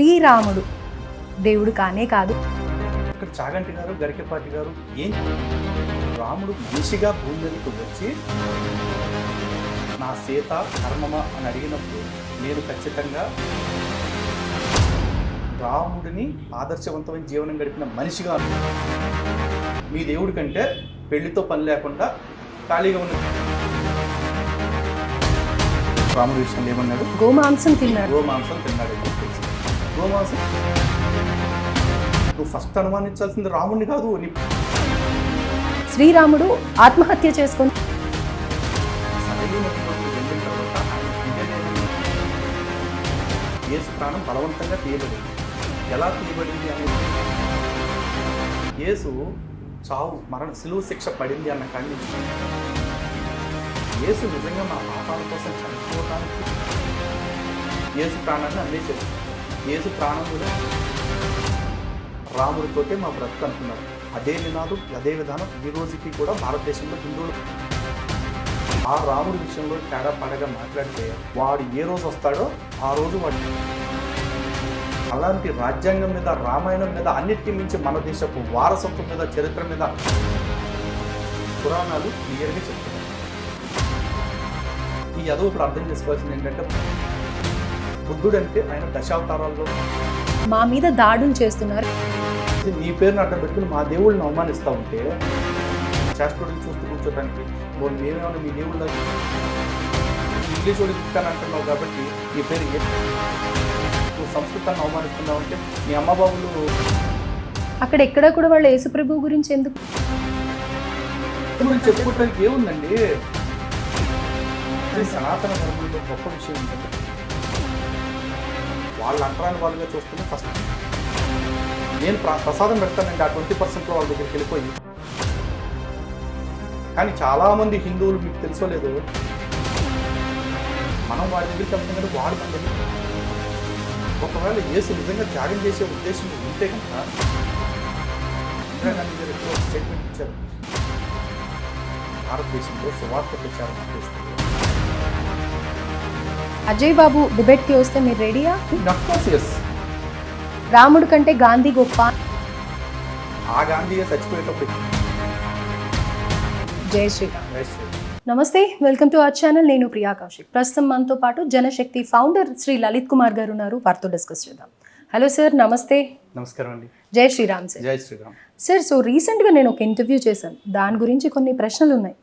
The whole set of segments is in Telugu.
శ్రీరాముడు దేవుడు కానే కాదు. ఇక్కడ చాగంటి గారు గరికపాటి గారు ఏం రాముడు మనిషిగా భూమి మీదకి వచ్చి నా సీత కర్మమా అని అడిగినప్పుడు నేను ఖచ్చితంగా రాముడిని ఆదర్శవంతమైన జీవనం గడిపిన మనిషిగా మీ దేవుడి కంటే పెళ్లితో పని లేకుండా ఖాళీగా ఉన్న రాముడి విషయంలో ఏమన్నాడు? గోమాంసం తిన్నాడు. గోమాంసం తిన్నాడు అని చెప్పేసి. గోమాంసం నువ్వు ఫస్ట్ అనుమానించాల్సింది రాముడిని కాదు. శ్రీరాముడు ఆత్మహత్య చేసుకొని యేసు ప్రాణం బలవంతంగా తీయబడింది. ఎలా తీయబడింది అనేది యేసు చావు సిలువ శిక్ష పడింది అన్న కాడి యేసు నిజంగా మా పాపాల కోసం చనిపోవడానికి యేసు ప్రాణాన్ని అందించారు. యేసు ప్రాణం కూడా రాముడితోటే మా బ్రతుకు అంటున్నారు. అదే నినాదం అదే విధానం ఈ రోజుకి కూడా భారతదేశంలో హిందువులు ఆ రాముడి విషయంలో తేడా పడగా మాట్లాడితే వాడు ఏ రోజు వస్తాడో ఆ రోజు వాడు అలాంటి రాజ్యాంగం మీద రామాయణం మీద అన్నిటికీ మించి మన దేశపు వారసత్వం మీద చరిత్ర మీద పురాణాలు క్లియర్గా చెప్తున్నాయి. ఈ యదవ ఇప్పుడు అర్థం చేసుకోవాల్సింది ఏంటంటే బుద్ధుడు అంటే ఆయన దశావతారాల్లో మా మీద దాడులు చేస్తున్నారు. నీ పేరుని అడ్డం పెట్టుకుని మా దేవుళ్ళని అవమానిస్తూ ఉంటే శాస్త్రుడిని చూస్తూ కూర్చోటానికి మేమేమన్నా మీ దేవుళ్ళ ఇంగ్లీష్ వాడు చెప్తాను అంటున్నావు కాబట్టి నీ పేరు నువ్వు సంస్కృతాన్ని అవమానిస్తున్నావు అంటే మీ అమ్మబాబులు అక్కడ ఎక్కడ కూడా వాళ్ళు యేసుప్రభు గురించి ఎందుకు చెప్పుకోవడానికి ఏముందండి? సనాతన ధర్మంలో గొప్ప విషయం ఉంటుంది. వాళ్ళు అంటరాని వాళ్ళుగా చూస్తున్నా ఫస్ట్ నేను ప్రసాదం పెడతానండి ఆ 20% వాళ్ళ దగ్గరికి వెళ్ళిపోయి. కానీ చాలామంది హిందువులు మీకు తెలుసో లేదు మనం వాడి దగ్గరికి వెళ్తాం కానీ వాడు మన దగ్గర ఒకవేళ యేసు నిజంగా త్యాగం చేసే ఉద్దేశం ఉంటే కనుక ఇందిరాగాంధీ గారు ఎక్కువ స్టేట్మెంట్ ఇచ్చారు. భారతదేశంలో సువార్త ప్రచారం చేస్తారు. అజయ్ బాబు డిబేట్కి వస్తే మీరు రెడీయా? ఎస్. రాముడు కంటే గాంధీ గొప్ప. ఆ గాంధీగా చచ్చిపోయేటప్పుడు. జై శ్రీరామ్. నమస్తే, వెల్కమ్ టు అవర్ ఛానల్. నేను ప్రియా కౌశిక్. ప్రస్తుతం మనతో పాటు జనశక్తి ఫౌండర్ శ్రీ లలిత్ కుమార్ గారు ఉన్నారు. వారితో డిస్కస్ చేద్దాం. హలో సార్, నమస్తే. నమస్కారం అండి. జై శ్రీరామ్ సార్. జై శ్రీరామ్ సార్. సో రీసెంట్గా నేను ఒక ఇంటర్వ్యూ చేశాను, దాని గురించి కొన్ని ప్రశ్నలు ఉన్నాయి.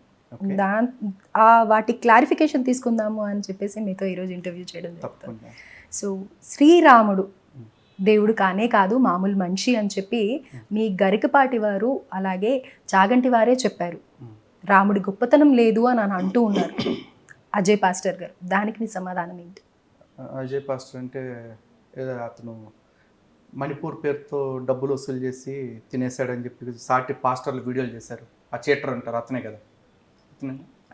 వాటి క్లారిఫికేషన్ తీసుకుందాము అని చెప్పేసి మీతో ఈరోజు ఇంటర్వ్యూ చేయడం జరుగుతుంది. సో శ్రీరాముడు దేవుడు కానే కాదు, మామూలు మనిషి అని చెప్పి మీ గరికపాటి వారు అలాగే చాగంటి వారే చెప్పారు. రాముడి గొప్పతనం లేదు అని అంటూ ఉన్నారు అజయ్ పాస్టర్ గారు. దానికి మీ సమాధానం ఏంటి? అజయ్ పాస్టర్ అంటే ఏదో అతను మణిపూర్ పేరుతో డబ్బులు వసూలు చేసి తినేసాడని చెప్పి సాటి పాస్టర్లు వీడియోలు చేశారు. ఆ చీటర్ అంటారు, అతనే కదా?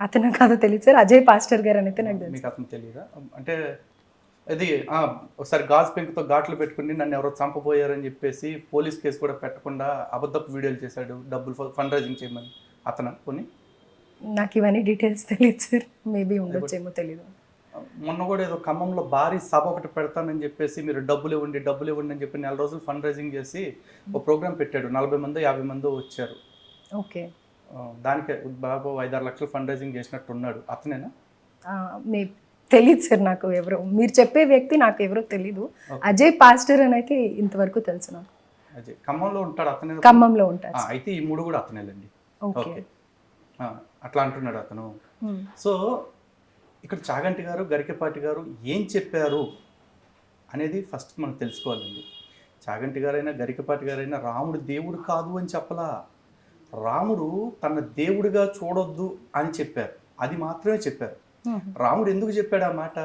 అతను కాదు తెలియదు సార్, అజయ్ పాస్టర్ గారు అని అయితే నాకు తెలుసు. మీకు అతను తెలియదా? అంటే అది ఒకసారి గాజు పెంకుతో ఘాట్లు పెట్టుకుని నన్ను ఎవరో చంపబోయారని చెప్పేసి పోలీస్ కేసు కూడా పెట్టకుండా అబద్ధపు వీడియోలు చేశాడు డబ్బులు ఫండ్ రైజింగ్ చేయమని. అతను కొని నాకు ఇవన్నీ డీటెయిల్స్ తెలియదు సార్, మేబీ ఉండొచ్చేమో తెలీదు. మొన్న కూడా ఏదో ఖమ్మంలో భారీ సభ ఒకటి పెడతానని చెప్పేసి మీరు డబ్బులు ఇవ్వండి అని చెప్పి 4 రోజులు ఫండ్ రైజింగ్ చేసి ఒక ప్రోగ్రామ్ పెట్టాడు. 40 మంది 50 మంది వచ్చారు. ఓకే, దానికి బాబు 5-6 లక్షలు ఫండ్ రైజింగ్ చేసినట్టు ఉన్నాడు. అతనేనా? తెలియదు సార్, నాకు ఎవరో మీరు చెప్పే వ్యక్తి నాకు ఎవరో తెలీదు. అజయ్ పాస్టర్ అని అయితే ఇంతవరకు తెలుసు నాకు. అజయ్ ఖమ్మంలో ఉంటాడు. అతనే ఖమ్మంలో ఉంటాడు. అయితే ఈ 3 కూడా అతనేలండి. ఓకే, అట్లా అంటున్నాడు అతను. సో ఇక్కడ చాగంటి గారు గరికపాటి గారు ఏం చెప్పారు అనేది ఫస్ట్ మనం తెలుసుకోవాలండి. చాగంటి గారైనా గరికపాటి గారైనా రాముడు దేవుడు కాదు అని చెప్పలా, రాముడు తన దేవుడిగా చూడొద్దు అని చెప్పారు. అది మాత్రమే చెప్పారు. రాముడు ఎందుకు చెప్పాడు ఆ మాట?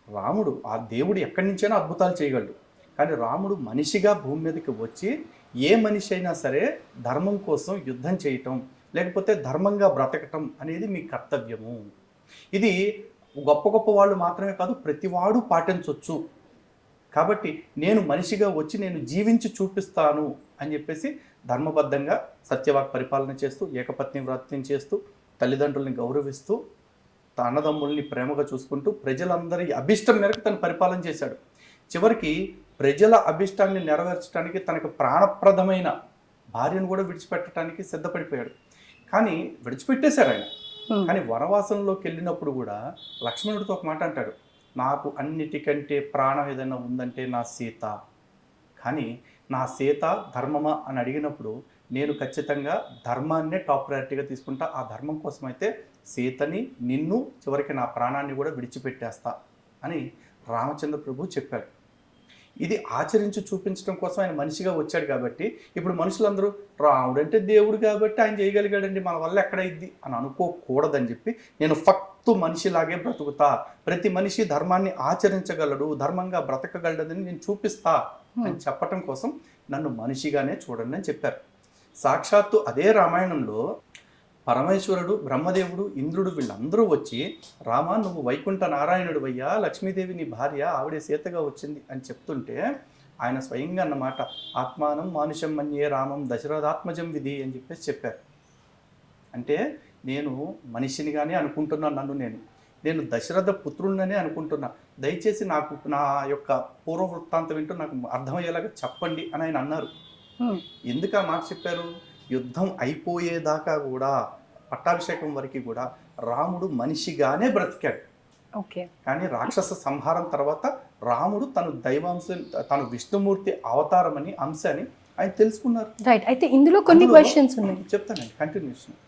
రాముడు ఆ దేవుడు ఎక్కడి నుంచైనా అద్భుతాలు చేయగలడు. కానీ రాముడు మనిషిగా భూమి మీదకి వచ్చి ఏ మనిషి అయినా సరే ధర్మం కోసం యుద్ధం చేయటం లేకపోతే ధర్మంగా బ్రతకటం అనేది మీ కర్తవ్యము. ఇది గొప్ప గొప్ప వాళ్ళు మాత్రమే కాదు, ప్రతివాడు పాటించవచ్చు. కాబట్టి నేను మనిషిగా వచ్చి నేను జీవించి చూపిస్తాను అని చెప్పేసి ధర్మబద్ధంగా సత్యవాక్ పరిపాలన చేస్తూ ఏకపత్ని వ్రతం చేస్తూ తల్లిదండ్రుల్ని గౌరవిస్తూ అన్నదమ్ముల్ని ప్రేమగా చూసుకుంటూ ప్రజలందరి అభిష్టం మేరకు తను పరిపాలన చేశాడు. చివరికి ప్రజల అభిష్టాన్ని నెరవేర్చడానికి తనకు ప్రాణప్రదమైన భార్యను కూడా విడిచిపెట్టడానికి సిద్ధపడిపోయాడు. కానీ విడిచిపెట్టేశాడు ఆయన. కానీ వనవాసంలోకి వెళ్ళినప్పుడు కూడా లక్ష్మణుడితో ఒక మాట అంటాడు, నాకు అన్నిటికంటే ప్రాణం ఏదైనా ఉందంటే నా సీత. కానీ నా సీత ధర్మమా అని అడిగినప్పుడు నేను ఖచ్చితంగా ధర్మాన్నే టాప్ ప్రయారిటీగా తీసుకుంటా. ఆ ధర్మం కోసమైతే సీతని, నిన్ను, చివరికి నా ప్రాణాన్ని కూడా విడిచిపెట్టేస్తా అని రామచంద్ర ప్రభు చెప్పాడు. ఇది ఆచరించి చూపించడం కోసం ఆయన మనిషిగా వచ్చాడు. కాబట్టి ఇప్పుడు మనుషులందరూ రాముడు అంటే దేవుడు కాబట్టి ఆయన చేయగలిగాడండి, మన వల్ల ఎక్కడైద్ది అని అనుకోకూడదని చెప్పి నేను ఫక్తు మనిషిలాగే బ్రతుకుతా, ప్రతి మనిషి ధర్మాన్ని ఆచరించగలడు, ధర్మంగా బ్రతకగలడని నేను చూపిస్తా అని చెప్పటం కోసం నన్ను మనిషిగానే చూడండి అని చెప్పారు. సాక్షాత్తు అదే రామాయణంలో పరమేశ్వరుడు, బ్రహ్మదేవుడు, ఇంద్రుడు వీళ్ళందరూ వచ్చి, రామా నువ్వు వైకుంఠ నారాయణుడు అయ్యా, లక్ష్మీదేవి నీ భార్య, ఆవిడే సీతగా వచ్చింది అని చెప్తుంటే ఆయన స్వయంగా అన్నమాట, ఆత్మానం మానుషం మన్యే రామం దశరథాత్మజం విధి అని చెప్పేసి చెప్పారు. అంటే నేను మనిషినిగానే అనుకుంటున్నాను, నేను దశరథ పుత్రుడిననే అనుకుంటున్నా, దయచేసి నాకు నా యొక్క పూర్వ వృత్తాంతం ఏంటో నాకు అర్థమయ్యేలాగా చెప్పండి అని ఆయన అన్నారు. ఎందుకు ఆ మాట చెప్పారు? యుద్ధం అయిపోయేదాకా కూడా, పట్టాభిషేకం వరకు కూడా రాముడు మనిషిగానే బ్రతికాడు. ఓకే. కానీ రాక్షస సంహారం తర్వాత రాముడు తను దైవాంశం, తను విష్ణుమూర్తి అవతారం అని అంశాన్ని ఆయన తెలుసుకున్నారు. రైట్. అయితే ఇందులో కొన్ని క్వశ్చన్స్ ఉన్నాయి, చెప్తానండి, కంటిన్యూషన్.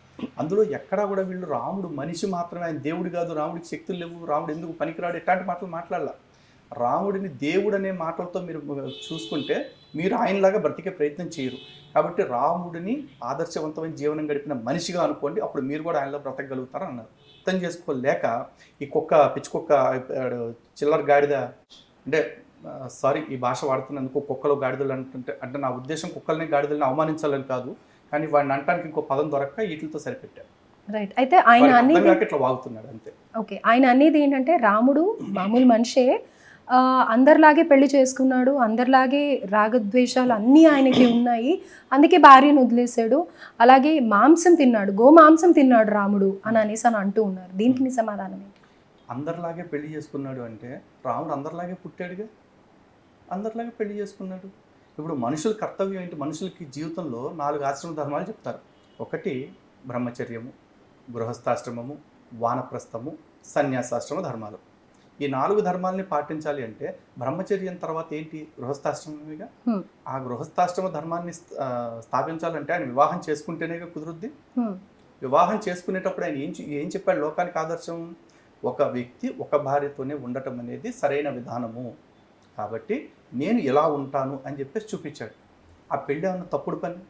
అందులో ఎక్కడా కూడా వీళ్ళు రాముడు మనిషి మాత్రమే, ఆయన దేవుడు కాదు, రాముడికి శక్తులు లేవు, రాముడు ఎందుకు పనికిరాడు, ఎట్లాంటి మాటలు మాట్లాడాల. రాముడిని దేవుడు అనే మాటలతో మీరు చూసుకుంటే మీరు ఆయనలాగా బ్రతికే ప్రయత్నం చేయరు. కాబట్టి రాముడిని ఆదర్శవంతమైన జీవనం గడిపిన మనిషిగా అనుకోండి, అప్పుడు మీరు కూడా ఆయనలో బ్రతకగలుగుతారు అన్నారు. అర్థం చేసుకోలేక ఈ పిచ్చుకొక్క చిల్లర గాడిద, అంటే సారీ ఈ భాష వాడుతున్నందుకు కుక్కలు గాడిదలు అంటే నా ఉద్దేశం కుక్కల్ని గాడిదల్ని అవమానించాలని కాదు, కానీ వాడిని అంటానికి ఇంకో పదం దొరక్క వీటితో సరిపెట్టారు. రైట్. అయితే ఆయన అనేది ఇట్లా వాగుతున్నాడు అంతే. ఓకే. ఆయన అనేది ఏంటంటే రాముడు మామూలు మనిషే, అందరిలాగే పెళ్లి చేసుకున్నాడు, అందరిలాగే రాగద్వేషాలు అన్నీ ఆయనకి ఉన్నాయి, అందుకే భార్యను వదిలేశాడు, అలాగే మాంసం తిన్నాడు, గోమాంసం తిన్నాడు రాముడు అని అనేసి అని అంటూ ఉన్నారు. దీనికి మీ సమాధానం ఏంటి? అందరిలాగే పెళ్లి చేసుకున్నాడు అంటే రాముడు అందరిలాగే పుట్టాడుగా, అందరిలాగే పెళ్లి చేసుకున్నాడు. ఇప్పుడు మనుషుల కర్తవ్యం ఏంటి? మనుషులకి జీవితంలో 4 ఆశ్రమ ధర్మాలు చెప్తారు. ఒకటి బ్రహ్మచర్యము, గృహస్థాశ్రమము, వానప్రస్థము, సన్యాసాశ్రమ ధర్మాలు. ఈ 4 ధర్మాలని పాటించాలి అంటే బ్రహ్మచర్యం తర్వాత ఏంటి? గృహస్థాశ్రమమేగా. ఆ గృహస్థాశ్రమ ధర్మాన్ని స్థాపించాలంటే ఆయన వివాహం చేసుకుంటేనే కుదురుద్ది. వివాహం చేసుకునేటప్పుడు ఆయన ఏం చెప్పాడు లోకానికి ఆదర్శం? ఒక వ్యక్తి ఒక భార్యతోనే ఉండటం అనేది సరైన విధానము, కాబట్టి నేను ఎలా ఉంటాను అని చెప్పేసి చూపించాడు. ఆ పెళ్ళి ఏమన్నా తప్పుడు పని?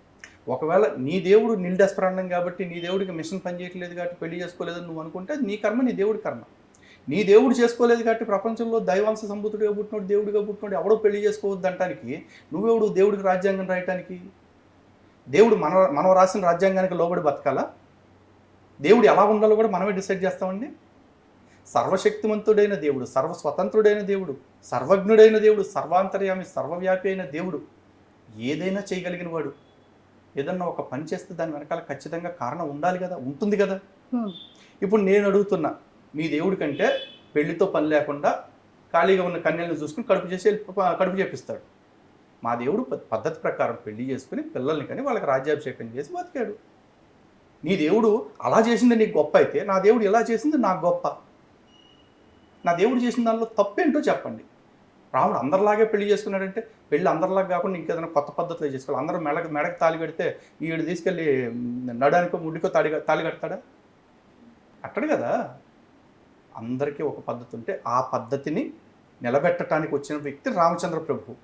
ఒకవేళ నీ దేవుడు నిల్డెస్పరాండం కాబట్టి, నీ దేవుడికి మిషన్ పని చేయట్లేదు కాబట్టి పెళ్లి చేసుకోలేదని నువ్వు అనుకుంటే నీ కర్మ, నీ దేవుడి కర్మ. నీ దేవుడు చేసుకోలేదు కాబట్టి ప్రపంచంలో దైవాంశ సంభూతుడిగా పుట్టినోడు, దేవుడిగా పుట్టినోడు ఎవడో పెళ్లి చేసుకోవద్దు అంటానికి నువ్వెవడు దేవుడికి రాజ్యాంగం రాయటానికి? దేవుడు మనం రాసిన రాజ్యాంగానికి లోబడి బతకాలా? దేవుడు ఎలా ఉండాలో కూడా మనమే డిసైడ్ చేస్తామండి. సర్వశక్తిమంతుడైన దేవుడు, సర్వస్వతంత్రుడైన దేవుడు, సర్వజ్ఞుడైన దేవుడు, సర్వాంతర్యామి, సర్వవ్యాపి అయిన దేవుడు, ఏదైనా చేయగలిగిన వాడు. ఏదన్నా ఒక పని చేస్తే దాని వెనకాల ఖచ్చితంగా కారణం ఉండాలి కదా, ఉంటుంది కదా. ఇప్పుడు నేను అడుగుతున్నా, మీ దేవుడి కంటే పెళ్లితో పని లేకుండా ఖాళీగా ఉన్న కన్యలను చూసుకుని కడుపు చేపిస్తాడు. మా దేవుడు పద్ధతి ప్రకారం పెళ్లి చేసుకుని పిల్లల్ని కానీ వాళ్ళకి రాజ్యాభిషేకం చేసి బతికాడు. నీ దేవుడు అలా చేసింది నీకు గొప్ప అయితే, నా దేవుడు ఎలా చేసింది నాకు గొప్ప. నా దేవుడు చేసిన దానిలో తప్పేంటో చెప్పండి. రాముడు అందరిలాగే పెళ్లి చేసుకున్నాడంటే పెళ్ళి అందరిలాగా కాకుండా ఇంకేదైనా కొత్త పద్ధతిలో చేసుకోవాలి. అందరూ మెడకి తాళి కడితే ఈడు తీసుకెళ్ళి నడానికో ముడికో తాళి కడతాడా? అట్టడు కదా. అందరికీ ఒక పద్ధతి ఉంటే ఆ పద్ధతిని నిలబెట్టడానికి వచ్చిన వ్యక్తి రామచంద్ర ప్రభు.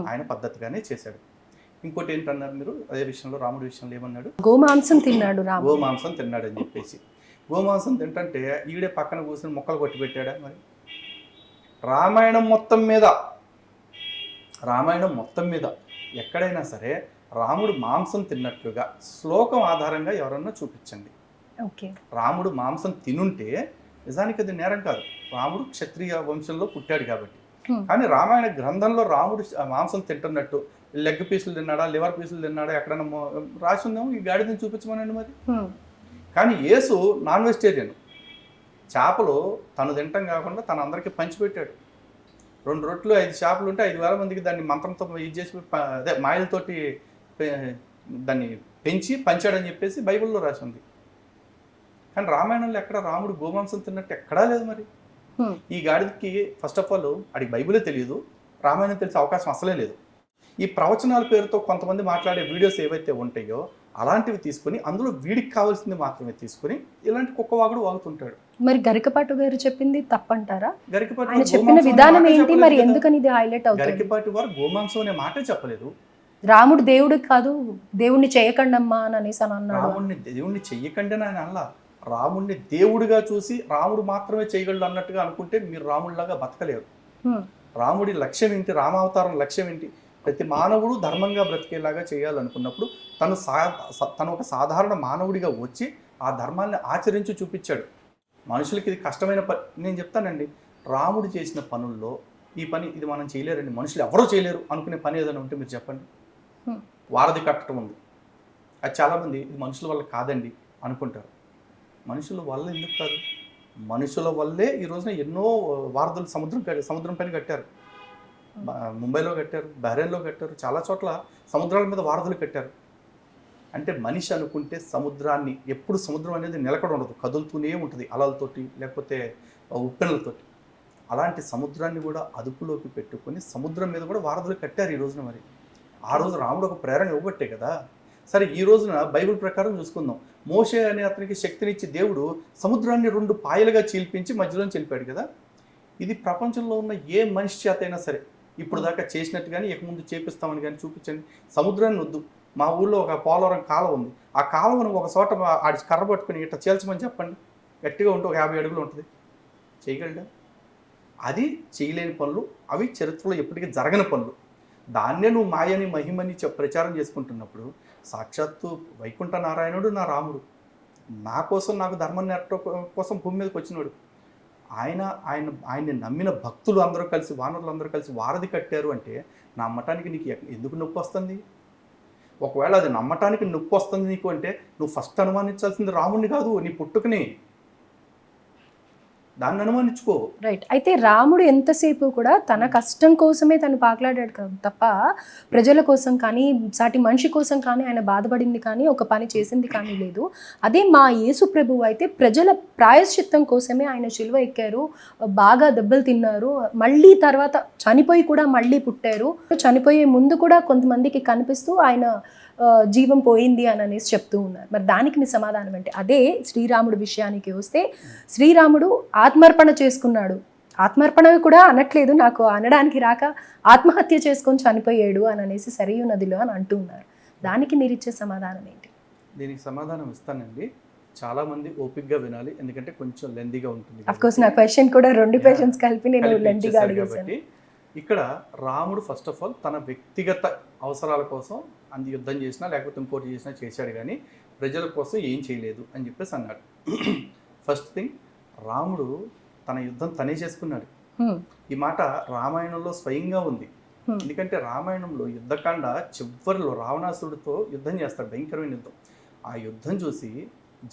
ఆయన పద్ధతిగానే చేశాడు. ఇంకోటి ఏంటన్నారు మీరు అదే విషయంలో, రాముడి విషయంలో ఏమన్నాడు? గోమాంసం తిన్నాడు, గోమాంసం తిన్నాడు అని చెప్పేసి. గోమాంసం తింటే ఈడే పక్కన కూర్చొని మొక్కలు కొట్టి పెట్టాడా? మరి రామాయణం మొత్తం మీద ఎక్కడైనా సరే రాముడు మాంసం తిన్నట్లుగా శ్లోకం ఆధారంగా ఎవరన్నా చూపించండి. రాముడు మాంసం తినుంటే నిజానికి అది నేరం కాదు, రాముడు క్షత్రియ వంశంలో పుట్టాడు కాబట్టి. కానీ రామాయణ గ్రంథంలో రాముడు మాంసం తింటున్నట్టు లెగ్ పీసులు తిన్నాడా, లివర్ పీసులు తిన్నాడా ఎక్కడన్నా రాసి ఉందేమో, ఈ గాడిదని చూపించమనండి మరి. కానీ యేసు నాన్ వెజిటేరియన్, చేపలు తను తినటం కాకుండా తను అందరికీ పంచిపెట్టాడు. 2 రొట్టెలు 5 చేపలు ఉంటే 5,000 మందికి దాన్ని మంత్రంతో ఇది చేసి అదే మాయలతోటి దాన్ని పెంచి పంచాడని చెప్పేసి బైబిల్లో రాసి ఉంది. కానీ రామాయణంలో ఎక్కడ రాముడు గోమాంసం తిన్నట్టు ఎక్కడా లేదు. మరి ఈ గాడికి ఫస్ట్ ఆఫ్ ఆల్ అడిగి బైబిలే తెలియదు, రామాయణం తెలిసే అవకాశం అసలే లేదు. ఈ ప్రవచనాల పేరుతో కొంతమంది మాట్లాడే వీడియోస్ ఏవైతే ఉంటాయో అలాంటివి తీసుకుని అందులో వీడికి కావాల్సింది మాత్రమే తీసుకుని ఇలాంటి కుక్కవాగుడు వాగుతుంటాడు. మరి గరికపాటి గారు చెప్పింది తప్పంటారా? గరికపాటి ఆయన చెప్పిన విధానం ఏంటి, మరి ఎందుకని ఇది హైలైట్ అవుతుంది? గరికపాటి వారు గోమాంసం అనే మాటే చెప్పలేదు. రాముడు దేవుడు కాదు, దేవుణ్ణి చేయకండమ్మా అని అనేసి అని అన్నాడు. రాముడిని దేవుణ్ణి చెయ్యకండి అని ఆయన అలా, రాముడిని దేవుడిగా చూసి రాముడు మాత్రమే చేయగలడు అన్నట్టుగా అనుకుంటే మీరు రాముడిలాగా బతకలేరు. రాముడి లక్ష్యం ఏంటి, రామావతారం లక్ష్యం ఏంటి? ప్రతి మానవుడు ధర్మంగా బ్రతికేలాగా చేయాలనుకున్నప్పుడు తను ఒక సాధారణ మానవుడిగా వచ్చి ఆ ధర్మాన్ని ఆచరించి చూపించాడు. మనుషులకి ఇది కష్టమైన పని. నేను చెప్తానండి, రాముడు చేసిన పనుల్లో ఈ పని ఇది మనం చేయలేరండి, మనుషులు ఎవరూ చేయలేరు అనుకునే పని ఏదైనా ఉంటే మీరు చెప్పండి. వారధి కట్టడం ఉంది, అది చాలామంది ఇది మనుషుల వల్ల కాదండి అనుకుంటారు. మనుషుల వల్ల ఎందుకు కాదు? మనుషుల వల్లే ఈ రోజున ఎన్నో వారధులు సముద్రం పైన కట్టారు. ముంబైలో కట్టారు, బహ్రెయిన్లో కట్టారు, చాలా చోట్ల సముద్రాల మీద వారధులు కట్టారు. అంటే మనిషి అనుకుంటే సముద్రాన్ని ఎప్పుడు సముద్రం అనేది నిలకడ ఉండదు, కదులుతూనే ఉంటుంది అలలతోటి లేకపోతే ఉప్పెనలతోటి. అలాంటి సముద్రాన్ని కూడా అదుపులోకి పెట్టుకొని సముద్రం మీద కూడా వారధులు కట్టారు ఈ రోజున. మరి ఆ రోజు రాముడు ఒక ప్రేరణ ఇవ్వబట్టే కదా. సరే, ఈ రోజున బైబిల్ ప్రకారం చూసుకుందాం. మోషే అనే అతనికి శక్తినిచ్చి దేవుడు సముద్రాన్ని 2 పాయలుగా చీల్పించి మధ్యలో చెలిపాడు కదా. ఇది ప్రపంచంలో ఉన్న ఏ మనిషి చేత అయినా సరే ఇప్పుడు దాకా చేసినట్టు కానీ ఇక ముందు చేపిస్తామని కానీ చూపించండి. సముద్రాన్ని వద్దు, మా ఊళ్ళో ఒక పోలవరం కాలువ ఉంది, ఆ కాలువను ఒక చోట ఆడి కర్ర పట్టుకుని ఇట్లా చేల్చమని చెప్పండి, గట్టిగా ఉంటే ఒక 50 అడుగులు ఉంటుంది. చేయగలడా? అది చేయలేని పనులు, అవి చరిత్రలో ఎప్పటికీ జరగని పనులు. దాన్నే నువ్వు మాయని మహిమని ప్రచారం చేసుకుంటున్నప్పుడు సాక్షాత్తు వైకుంఠ నారాయణుడు నా రాముడు, నా కోసం నాకు ధర్మం నేర్పడం కోసం భూమి మీదకి వచ్చినాడు. ఆయన్ని నమ్మిన భక్తులు అందరూ కలిసి, వానరులు అందరూ కలిసి వారధి కట్టారు అంటే నమ్మటానికి నీకు ఎందుకు నొప్పి వస్తుంది? ఒకవేళ అది నమ్మటానికి నొప్పి వస్తుంది నీకు అంటే నువ్వు ఫస్ట్ అనుమానించాల్సింది రాముడిని కాదు, నీ పుట్టుకని. దాన్ని అనుమానించుకో. రైట్. అయితే రాముడు ఎంతసేపు కూడా తన కష్టం కోసమే తను పాకులాడాడు కాదు తప్ప ప్రజల కోసం కానీ సాటి మనిషి కోసం కానీ ఆయన బాధపడింది కానీ ఒక పని చేసింది కానీ లేదు. అదే మా యేసు ప్రభువు అయితే ప్రజల ప్రాయశ్చిత్తం కోసమే ఆయన శిలువ ఎక్కారు, బాగా దెబ్బలు తిన్నారు, మళ్ళీ తర్వాత చనిపోయి కూడా మళ్ళీ పుట్టారు. చనిపోయే ముందు కూడా కొంతమందికి కనిపిస్తూ ఆయన జీవం పోయింది అని అనేసి చెప్తూ ఉన్నారు. మరి దానికి మీ సమాధానం ఏంటి? అదే శ్రీరాముడు విషయానికి వస్తే శ్రీరాముడు ఆత్మార్పణ చేసుకున్నాడు. ఆత్మార్పణ కూడా అనట్లేదు, నాకు అనడానికి రాక ఆత్మహత్య చేసుకొని చనిపోయాడు అని అనేసి సరియు నదిలో అని అంటూ ఉన్నారు. దానికి మీరు ఇచ్చే సమాధానం ఏంటి? దీనికి సమాధానం ఇస్తానండి. చాలా మంది ఓపిక్గా వినాలి, ఎందుకంటే కొంచెం లెందీగా ఉంటుంది. అఫ్ కోర్స్ నా క్వశ్చన్ కూడా 2 క్వశ్చన్స్ కలిపి నేను లెందీగా అడిగేసాను. ఇక్కడ రాముడు ఫస్ట్ ఆఫ్ ఆల్ తన వ్యక్తిగత అవసరాల కోసం యుద్ధం చేసినా లేకపోతే ఇంకోటి చేసినా చేశాడు, కానీ ప్రజల కోసం ఏం చేయలేదు అని చెప్పేసి అన్నాడు. ఫస్ట్ థింగ్, రాముడు తన యుద్ధం తనే చేసుకున్నాడు. ఈ మాట రామాయణంలో స్వయంగా ఉంది. ఎందుకంటే రామాయణంలో యుద్ధకాండ చివరిలో రావణాసురుడితో యుద్ధం చేస్తాడు, భయంకరమైన యుద్ధం. ఆ యుద్ధం చూసి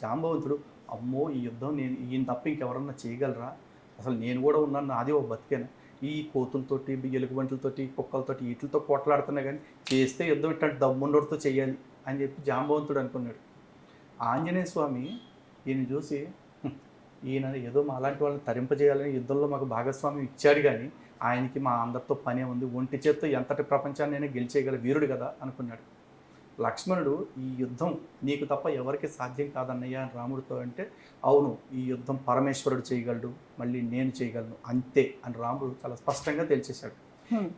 జాంబవంతుడు, అమ్మో ఈ యుద్ధం ఈయన తప్ప ఇంకెవరన్నా చేయగలరా, అసలు నేను కూడా ఉన్నాను, నాది ఒక బతికేనా, ఈ కోతులతోటి ఎలుగుబంట్లతోటి కుక్కలతోటి వీటితో కొట్లాడుతున్నా కానీ చేస్తే యుద్ధం ఇట్లాంటి దమ్ముండోడితో చేయాలి అని చెప్పి జాంబవంతుడు అనుకున్నాడు. ఆంజనేయ స్వామి ఈయన చూసి, ఈయన ఏదో మా అలాంటి వాళ్ళని తరింపజేయాలని యుద్ధంలో మాకు భాగస్వామ్యం ఇచ్చాడు, కానీ ఆయనకి మా అందరితో పనే ఉంది, ఒంటి చేత్తో ఎంతటి ప్రపంచాన్ని గెలిచేయగల వీరుడు కదా అనుకున్నాడు. లక్ష్మణుడు, ఈ యుద్ధం నీకు తప్ప ఎవరికి సాధ్యం కాదన్నయ్య అని రాముడితో అంటే, అవును ఈ యుద్ధం పరమేశ్వరుడు చేయగలడు, మళ్ళీ నేను చేయగలను అంతే అని రాముడు చాలా స్పష్టంగా తెలిసేశాడు.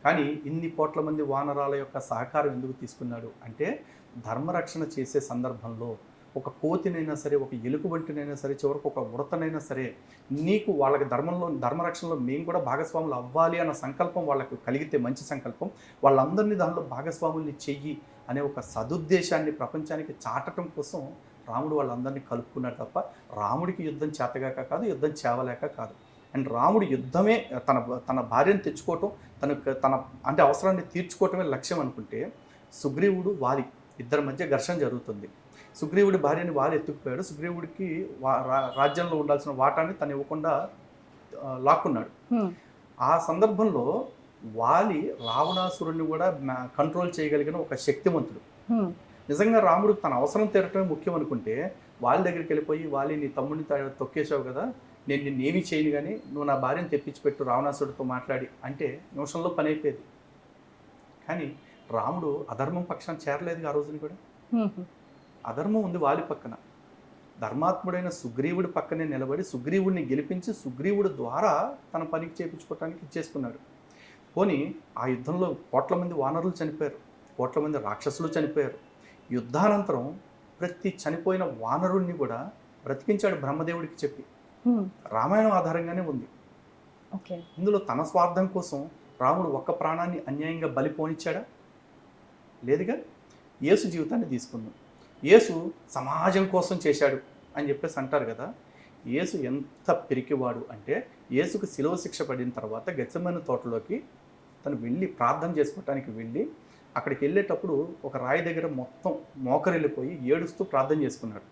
కానీ ఇన్ని కోట్ల మంది వానరాల యొక్క సహకారం ఎందుకు తీసుకున్నాడు అంటే, ధర్మరక్షణ చేసే సందర్భంలో ఒక కోతినైనా సరే, ఒక ఎలుగుబంటినైనా సరే, చివరికి ఒక ఉడతనైనా సరే, నీకు వాళ్ళకి ధర్మరక్షణలో మేము కూడా భాగస్వాములు అవ్వాలి అన్న సంకల్పం వాళ్ళకు కలిగితే, మంచి సంకల్పం, వాళ్ళందరినీ దానిలో భాగస్వాముల్ని చెయ్యి అనే ఒక సదుద్దేశాన్ని ప్రపంచానికి చాటడం కోసం రాముడు వాళ్ళందరినీ కలుపుకున్నాడు తప్ప రాముడికి యుద్ధం చేతగాక కాదు, యుద్ధం చేవలేక కాదు. అండ్ రాముడు యుద్ధమే తన భార్యను తెచ్చుకోవటం, తన అంటే అవసరాన్ని తీర్చుకోవటమే లక్ష్యం అనుకుంటే, సుగ్రీవుడు వాలి ఇద్దరి మధ్య ఘర్షణ జరుగుతుంది. సుగ్రీవుడి భార్యని వాలి ఎత్తుకుపోయాడు. సుగ్రీవుడికి రాజ్యంలో ఉండాల్సిన వాటాన్ని తను ఇవ్వకుండా లాక్కున్నాడు. ఆ సందర్భంలో వాలి రావణాసురుడిని కూడా కంట్రోల్ చేయగలిగిన ఒక శక్తివంతుడు. నిజంగా రాముడు తన అవసరం తీరటమే ముఖ్యం అనుకుంటే వాళ్ళ దగ్గరికి వెళ్ళిపోయి వాలి నీ తమ్ముడిని తొక్కేసావు కదా, నేను నిన్ను ఏమీ చేయను కానీ నువ్వు నా భార్యను తెప్పించి పెట్టు రావణాసుడితో మాట్లాడి అంటే నిమిషంలో పని అయిపోయేది. కానీ రాముడు అధర్మం పక్షాన చేరలేదు ఆ రోజుని కూడా. అధర్మం ఉంది వాలి పక్కన, ధర్మాత్ముడైన సుగ్రీవుడి పక్కనే నిలబడి సుగ్రీవుడిని గెలిపించి సుగ్రీవుడి ద్వారా తన పనికి చేయించుకోవటానికి ఇచ్చేసుకున్నాడు. పోనీ ఆ యుద్ధంలో కోట్ల మంది వానరులు చనిపోయారు, కోట్ల మంది రాక్షసులు చనిపోయారు. యుద్ధానంతరం ప్రతి చనిపోయిన వానరుణ్ణి కూడా బ్రతికించాడు బ్రహ్మదేవుడికి చెప్పి. రామాయణం ఆధారంగానే ఉంది. ఇందులో తన స్వార్థం కోసం రాముడు ఒక్క ప్రాణాన్ని అన్యాయంగా బలిపోనిచ్చాడా? లేదుగా. యేసు జీవితాన్ని తీసుకుందాం. యేసు సమాజం కోసం చేశాడు అని చెప్పేసి అంటారు కదా. యేసు ఎంత పిరికివాడు అంటే యేసుకు శిలువ శిక్ష పడిన తర్వాత గెత్సెమనే తోటలోకి తను వెళ్ళి ప్రార్థన చేసుకోవటానికి వెళ్ళి అక్కడికి వెళ్ళేటప్పుడు ఒక రాయి దగ్గర మొత్తం మోకరిల్లిపోయి ఏడుస్తూ ప్రార్థన చేసుకున్నాడు.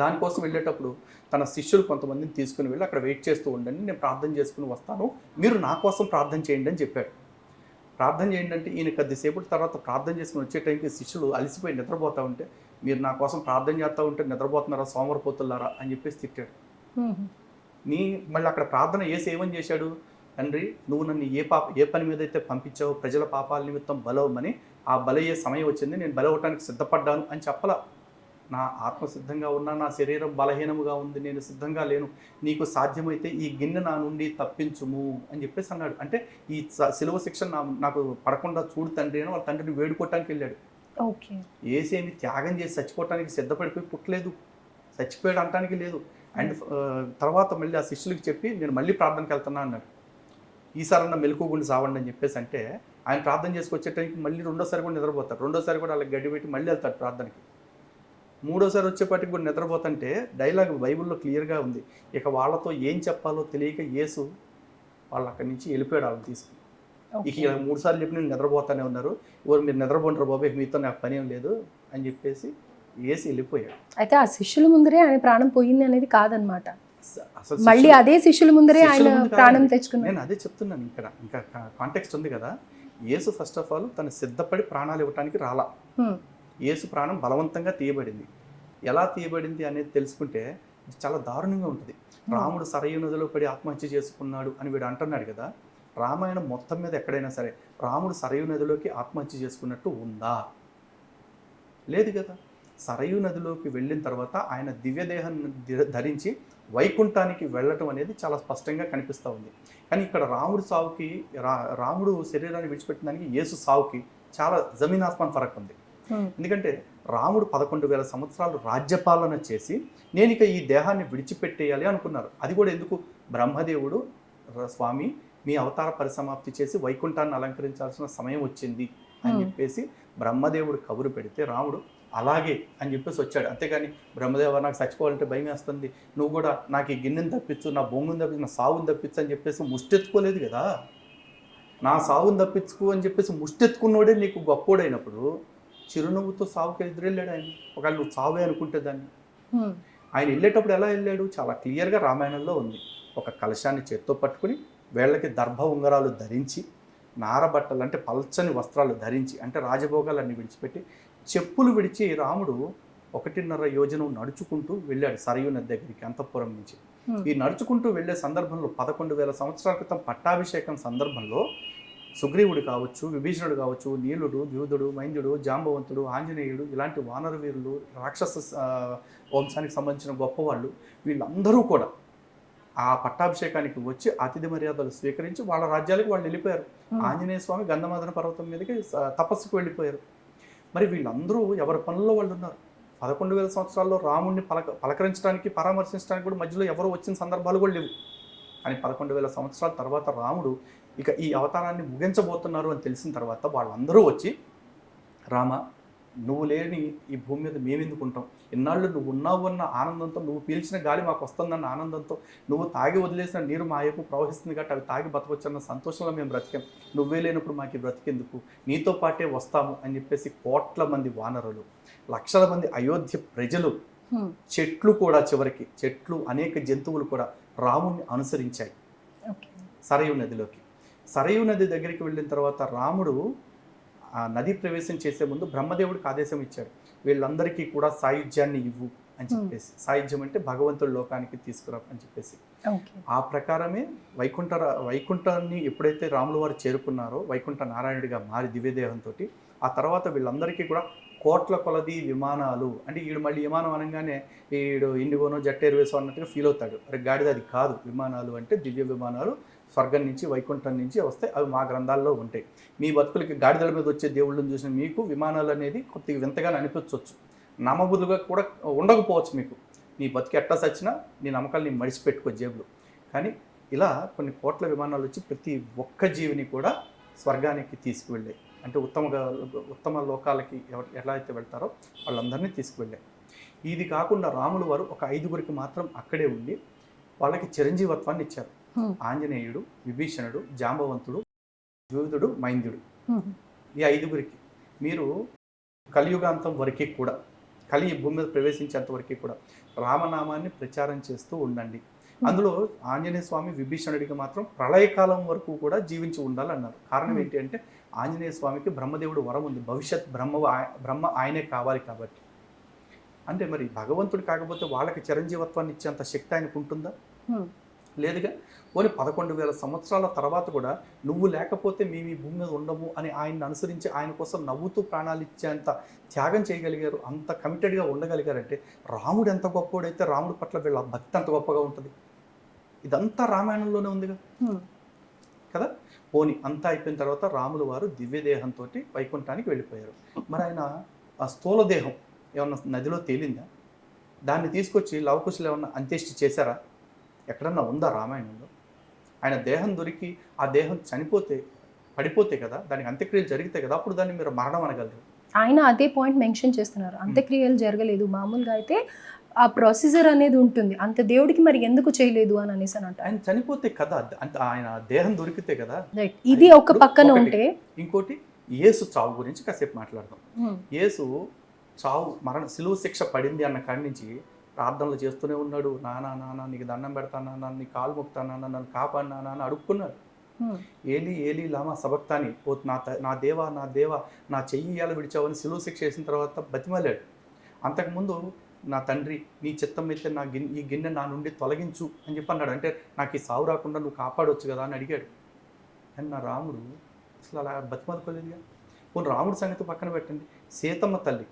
దానికోసం వెళ్ళేటప్పుడు తన శిష్యులు కొంతమందిని తీసుకుని వెళ్ళి అక్కడ వెయిట్ చేస్తూ ఉండండి, నేను ప్రార్థన చేసుకుని వస్తాను, మీరు నా కోసం ప్రార్థన చేయండి అని చెప్పాడు. ప్రార్థన చేయండి అంటే ఈయన కొద్దిసేపటి తర్వాత ప్రార్థన చేసుకుని వచ్చే టైంకి శిష్యులు అలసిపోయి నిద్రపోతూ ఉంటే మీరు నా కోసం ప్రార్థన చేస్తూ ఉంటే నిద్రపోతున్నారా సోమరిపోతున్నారా అని చెప్పేసి తిట్టాడు. మళ్ళీ అక్కడ ప్రార్థన ఏమని చేశాడు, తండ్రి నువ్వు నన్ను ఏ పని మీద అయితే పంపించావో ప్రజల పాపాల నిమిత్తం బలవమని, ఆ బలయ్యే సమయం వచ్చింది, నేను బలవటానికి సిద్ధపడ్డాను అని చెప్పలా. నా ఆత్మ సిద్ధంగా ఉన్నా, నా శరీరం బలహీనముగా ఉంది, నేను సిద్ధంగా లేను, నీకు సాధ్యమైతే ఈ గిన్నె నా నుండి తప్పించుము అని చెప్పేసి అన్నాడు. అంటే ఈ శిలువ శిక్ష నాకు పడకుండా చూడు తండ్రి అని వాళ్ళ తండ్రిని వేడుకోవటానికి వెళ్ళాడు. ఏసేమి త్యాగం చేసి చచ్చిపోవటానికి సిద్ధపడిపోయి పుట్టలేదు, చచ్చిపోయాడు అంటానికి లేదు. అండ్ తర్వాత మళ్ళీ ఆ శిష్యులకి చెప్పి నేను మళ్ళీ ప్రార్థనకి వెళ్తున్నా అన్నాడు. ఈసారన్నా మెలకుగుండి సావండి అని చెప్పేసి అంటే ఆయన ప్రార్థన చేసుకొచ్చేటానికి మళ్ళీ రెండోసారి కూడా నిద్రపోతాడు. రెండోసారి కూడా వాళ్ళకి గడ్డి పెట్టి మళ్ళీ వెళ్తాడు ప్రార్థనకి. మూడోసారి వచ్చేపాటికి కూడా నిద్రపోతుంటే డైలాగ్ బైబిల్లో క్లియర్గా ఉంది. ఇక వాళ్ళతో ఏం చెప్పాలో తెలియక యేసు వాళ్ళు అక్కడి నుంచి వెళ్ళిపోయాడు వాళ్ళని తీసుకుని. ఇక 3 సార్లు చెప్పి నేను నిద్రపోతానే ఉన్నారు, ఎవరు మీరు నిద్రపోంటారు బాబాయ్, మీతో నాకు పని ఏం లేదు అని చెప్పేసి యేసు వెళ్ళిపోయాడు. అయితే ఆ శిష్యుల ముందరే ఆయన ప్రాణం పోయింది అనేది కాదనమాట, మళ్ళీ అదే శిష్యుల ముందరే ఆయన ప్రాణం తెచ్చుకున్నాడు. నేను అదే చెప్తున్నాను. ఇంకా కాంటెక్స్ట్ ఉంది కదా. యేసు ఫస్ట్ ఆఫ్ ఆల్ తను సిద్ధపడి ప్రాణాలు ఇవ్వటానికి రాలా. యేసు ప్రాణం బలవంతంగా తీయబడింది. ఎలా తీయబడింది అనేది తెలుసుకుంటే చాలా దారుణంగా ఉంటుంది. రాముడు సరయూ నదిలో పడి ఆత్మహత్య చేసుకున్నాడు అని వీడు అంటున్నాడు కదా. రామాయణం మొత్తం మీద ఎక్కడైనా సరే రాముడు సరయూ నదిలోకి ఆత్మహత్య చేసుకున్నట్టు ఉందా? లేదు కదా. సరయూ నదిలోకి వెళ్ళిన తర్వాత ఆయన దివ్యదేహాన్ని ధరించి వైకుంఠానికి వెళ్ళటం అనేది చాలా స్పష్టంగా కనిపిస్తూ ఉంది. కానీ ఇక్కడ రాముడు సావుకి రాముడు శరీరాన్ని విడిచిపెట్టిన దానికి యేసు సావుకి చాలా జమీన్ ఆస్మాన్ ఫరక్ ఉంది. ఎందుకంటే రాముడు 11,000 సంవత్సరాలు రాజ్యపాలన చేసి నేను ఇక ఈ దేహాన్ని విడిచిపెట్టేయాలి అనుకున్నారు. అది కూడా ఎందుకు? బ్రహ్మదేవుడు స్వామి మీ అవతార పరిసమాప్తి చేసి వైకుంఠాన్ని అలంకరించాల్సిన సమయం వచ్చింది అని చెప్పేసి బ్రహ్మదేవుడు కబురు పెడితే రాముడు అలాగే అని చెప్పేసి వచ్చాడు. అంతేగాని బ్రహ్మదేవ నాకు చచ్చిపోవాలంటే భయం వేస్తుంది, నువ్వు కూడా నాకు ఈ గిన్నెని తప్పించు, నా బొంగుని తప్పించు, నా సావుని తప్పించు అని చెప్పేసి ముష్టెత్తుకోలేదు కదా. నా సావుని తప్పించుకో అని చెప్పేసి ముష్టెత్తుకున్నోడే నీకు గొప్పోడైనప్పుడు చిరునవ్వుతో సావుకి ఎదురెళ్ళాడు ఆయన. ఒకవేళ నువ్వు సావే అనుకుంటే దాన్ని. ఆయన వెళ్ళేటప్పుడు ఎలా వెళ్ళాడు చాలా క్లియర్గా రామాయణంలో ఉంది. ఒక కలశాన్ని చేత్తో పట్టుకుని వేళ్ళకి దర్భ ఉంగరాలు ధరించి నారబట్టలు అంటే పల్చని వస్త్రాలు ధరించి అంటే రాజభోగాలన్నీ విడిచిపెట్టి చెప్పులు విడిచి రాముడు 1.5 యోజనం నడుచుకుంటూ వెళ్ళాడు సరయూ నది దగ్గరికి అంతఃపురం నుంచి. ఈ నడుచుకుంటూ వెళ్ళే సందర్భంలో 11,000 సంవత్సరాల క్రితం పట్టాభిషేకం సందర్భంలో సుగ్రీవుడు కావచ్చు, విభీషణుడు కావచ్చు, నీలుడు, ద్యూదుడు, మైందుడు, జాంబవంతుడు, ఆంజనేయుడు ఇలాంటి వానర వీరులు, రాక్షస వంశానికి సంబంధించిన గొప్పవాళ్ళు వీళ్ళందరూ కూడా ఆ పట్టాభిషేకానికి వచ్చి అతిథి మర్యాదలు స్వీకరించి వాళ్ళ రాజ్యాలకు వాళ్ళు వెళ్ళిపోయారు. ఆంజనేయ స్వామి గంధమాదన పర్వతం మీదకి తపస్సుకు వెళ్ళిపోయారు. మరి వీళ్ళందరూ ఎవరి పనుల్లో వాళ్ళు ఉన్నారు. 11,000 సంవత్సరాల్లో రాముడిని పలకరించడానికి పరామర్శించడానికి కూడా మధ్యలో ఎవరు వచ్చిన సందర్భాలు కూడా లేవు. అని 11,000 సంవత్సరాల తర్వాత రాముడు ఇక ఈ అవతారాన్ని ముగించబోతున్నారు అని తెలిసిన తర్వాత వాళ్ళందరూ వచ్చి రామ నువ్వు లేని ఈ భూమి మీద మేమెందుకు ఉంటాం, ఇన్నాళ్ళు నువ్వు ఉన్నావు అన్న ఆనందంతో, నువ్వు పీల్చిన గాలి మాకు వస్తుందన్న ఆనందంతో, నువ్వు తాగి వదిలేసిన నీరు మా వైపు ప్రవహిస్తుంది కాబట్టి అవి తాగి బతకొచ్చన్న సంతోషంలో మేము బ్రతికాం, నువ్వే లేనప్పుడు మాకు బ్రతికేందుకు, నీతో పాటే వస్తాము అని చెప్పేసి కోట్ల మంది వానరులు, లక్షల మంది అయోధ్య ప్రజలు, చెట్లు కూడా చివరికి చెట్లు అనేక జంతువులు కూడా రాముడిని అనుసరించాయి. సరయు నదిలోకి. సరయు నది దగ్గరికి వెళ్ళిన తర్వాత రాముడు ఆ నది ప్రవేశం చేసే ముందు బ్రహ్మదేవుడికి ఆదేశం ఇచ్చాడు, వీళ్ళందరికీ కూడా సాయుధ్యాన్ని ఇవ్వు అని చెప్పేసి. సాయుధ్యం అంటే భగవంతుడి లోకానికి తీసుకురా అని చెప్పేసి. ఆ ప్రకారమే వైకుంఠాన్ని ఎప్పుడైతే రాములు వారు చేరుకున్నారో, వైకుంఠ నారాయణుడిగా మారి దివ్యదేహంతో, ఆ తర్వాత వీళ్ళందరికీ కూడా కోట్ల కొలది విమానాలు, అంటే ఈడు మళ్ళీ విమానం అనగానే ఈడు ఇండిగోనో జెట్ ఎయిర్వేస్ అన్నట్టుగా ఫీల్ అవుతాడు. అరే గాడిద, అది కాదు. విమానాలు అంటే దివ్య విమానాలు, స్వర్గం నుంచి వైకుంఠం నుంచి వస్తే అవి మా గ్రంథాల్లో ఉంటాయి. మీ బతుకులకి గాడిదల మీద వచ్చే దేవుళ్ళని చూసిన మీకు విమానాలు అనేది కొద్దిగా వింతగానే అనిపించవచ్చు, నమ్మబుద్ధుగా కూడా ఉండకపోవచ్చు మీకు. నీ బతికి ఎట్లా సచ్చినా నీ నమ్మకాలు మడిచిపెట్టుకో జేబులు. కానీ ఇలా కొన్ని కోట్ల విమానాలు వచ్చి ప్రతి ఒక్క జీవిని కూడా స్వర్గానికి తీసుకువెళ్ళాయి. అంటే ఉత్తమ లోకాలకి ఎలా అయితే వెళ్తారో వాళ్ళందరినీ తీసుకువెళ్ళాయి. ఇది కాకుండా రాములు వారు ఒక 5గురికి మాత్రం అక్కడే ఉండి వాళ్ళకి చిరంజీవత్వాన్ని ఇచ్చారు. ఆంజనేయుడు, విభీషణుడు, జాంబవంతుడు, ద్వివిధుడు, మైంద్యుడు. ఈ 5గురికి మీరు కలియుగాంతం వరకు కూడా, కలి భూమి మీద ప్రవేశించేంత వరకు కూడా రామనామాన్ని ప్రచారం చేస్తూ ఉండండి. అందులో ఆంజనేయ స్వామి విభీషణుడికి మాత్రం ప్రళయకాలం వరకు కూడా జీవించి ఉండాలన్నారు. కారణం ఏంటి అంటే ఆంజనేయ స్వామికి బ్రహ్మదేవుడు వరం ఉంది, భవిష్యత్ బ్రహ్మ ఆయనే కావాలి కాబట్టి. అంటే మరి భగవంతుడు కాకపోతే వాళ్ళకి చిరంజీవత్వాన్ని ఇచ్చేంత శక్తి ఆయనకు ఉంటుందా? లేదుగా. పోనీ 11,000 సంవత్సరాల తర్వాత కూడా నువ్వు లేకపోతే మేము ఈ భూమి మీద ఉండము అని ఆయన్ని అనుసరించి ఆయన కోసం నవ్వుతూ ప్రాణాలు ఇచ్చేంత త్యాగం చేయగలిగారు, అంత కమిటెడ్గా ఉండగలిగారంటే రాముడు ఎంత గొప్పవాడైతే రాముడి పట్ల వీళ్ళ భక్తి అంత గొప్పగా ఉంటుంది. ఇదంతా రామాయణంలోనే ఉందిగా కదా. పోని అంతా అయిపోయిన తర్వాత రాములు వారు దివ్యదేహంతో వైకుంఠానికి వెళ్ళిపోయారు. మరి ఆయన ఆ స్థూల దేహం ఏమన్నా నదిలో తేలిందా? దాన్ని తీసుకొచ్చి లవకుశులు ఏమన్నా అంత్యేష్టి చేశారా? ఎక్కడన్నా ఉందా రామాయణంలో? ఆయన దేహం దొరికి ఆ దేహం పడిపోతే కదా, దానికి అంత్యక్రియలు జరిగితే కదా అప్పుడు దాన్ని మీరు మరణం అనగలరు. ఆయన అదే పాయింట్ మెన్షన్ చేస్తున్నారు, అంత్యక్రియలు జరగలేదు. మామూలుగా అయితే ఆ ప్రొసీజర్ అనేది ఉంటుంది, అంత దేవుడికి మరి ఎందుకు చేయలేదు అని అనేసి అంట. ఆయన చనిపోతే కదా, ఆయన దేహం దొరికితే కదా. ఇది ఒక పక్కన ఉంటే, ఇంకోటి యేసు చావు గురించి కాసేపు మాట్లాడదాం. యేసు చావు సిలువ శిక్ష పడింది అన్న కాడి నుంచి ప్రార్థనలు చేస్తూనే ఉన్నాడు. నానా నీకు దండం పెడతానా, నీ కాలు మొక్తానా, నన్ను కాపాడినా అని అడుక్కున్నాడు. ఏలి ఏలి లామా సబక్తాని, ఓ నా దేవా నా చెయ్యి ఇయ్యాల విడిచావని సిలువ శిక్ష వేసిన తర్వాత బతిమాలాడు. అంతకుముందు నా తండ్రి నీ చిత్తం అయితే ఈ గిన్నె నా నుండి తొలగించు అని చెప్పి అన్నాడు. అంటే నాకు ఈ సావు రాకుండా నువ్వు కాపాడవచ్చు కదా అని అడిగాడు. కానీ నా రాముడు అసలు అలా బతిమాలుకోలేదుగా. పోనీ రాముడి సంగతి పక్కన పెట్టండి, సీతమ్మ తల్లి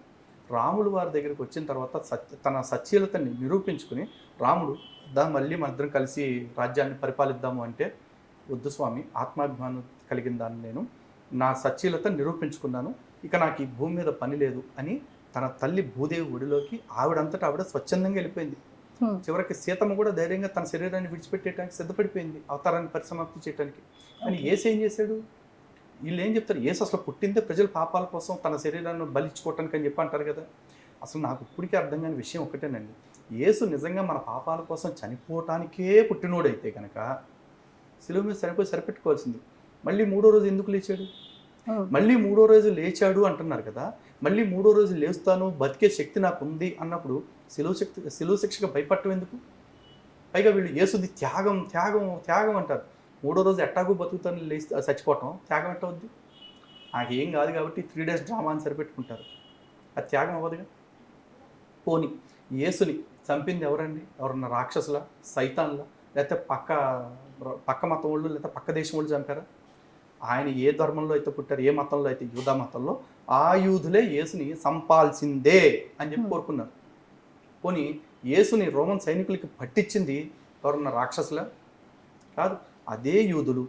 రాములు వారి దగ్గరికి వచ్చిన తర్వాత తన సత్యలతని నిరూపించుకుని రాముడు మళ్ళీ మన ఇద్దరం కలిసి రాజ్యాన్ని పరిపాలిద్దాము అంటే, వద్దు స్వామి, ఆత్మాభిమానం కలిగిన దాన్ని నేను నా సత్యలత నిరూపించుకున్నాను, ఇక నాకు ఈ భూమి మీద పని లేదు అని తన తల్లి భూదేవి ఒడిలోకి ఆవిడంతటా ఆవిడ స్వచ్ఛందంగా వెళ్ళిపోయింది. చివరికి సీతమ్మ కూడా ధైర్యంగా తన శరీరాన్ని విడిచిపెట్టేయడానికి సిద్ధపడిపోయింది, అవతారాన్ని పరిసమాప్తి చేయడానికి. కానీ యేసు ఏం చేశాడు? వీళ్ళు ఏం చెప్తారు, యేసు అసలు పుట్టిందే ప్రజల పాపాల కోసం తన శరీరాన్ని బలిచ్చుకోవటానికి అని చెప్పి అంటారు కదా. అసలు నాకు ఇప్పటికీ అర్థం కాని విషయం ఒకటేనండి, యేసు నిజంగా మన పాపాల కోసం చనిపోవటానికే పుట్టినోడైతే కనుక శిలువ మీద సరిపెట్టుకోవాల్సింది. మళ్ళీ 3వ రోజు ఎందుకు లేచాడు? మళ్ళీ 3వ రోజు లేచాడు అంటున్నారు కదా. మళ్ళీ 3వ రోజు లేస్తాను, బతికే శక్తి నాకు ఉంది అన్నప్పుడు శిలువ శిక్షకు భయపడటం ఎందుకు? పైగా వీళ్ళు యేసుది త్యాగం త్యాగం త్యాగం అంటారు. 3వ రోజు ఎట్టాగూ బతుకుతాను లేచి చచ్చిపోవటం త్యాగం ఎట్టవద్దు? నాకేం కాదు కాబట్టి 3 days డ్రామా అని సరిపెట్టుకుంటారు. అది త్యాగం అవ్వదుగా. పోని యేసుని చంపింది ఎవరండి? ఎవరన్నా రాక్షసుల, సైతాన్ల, లేకపోతే పక్క మతం వాళ్ళు, లేకపోతే పక్క దేశం వాళ్ళు చంపారా? ఆయన ఏ ధర్మంలో అయితే పుట్టారు, ఏ మతంలో అయితే, యూదా మతంలో, ఆ యూదులే యేసుని చంపాల్సిందే అని చెప్పి కోరుకున్నారు. పోనీ యేసుని రోమన్ సైనికులకి పట్టించింది ఎవరన్నా రాక్షసుల? కాదు, అదే యూదులు.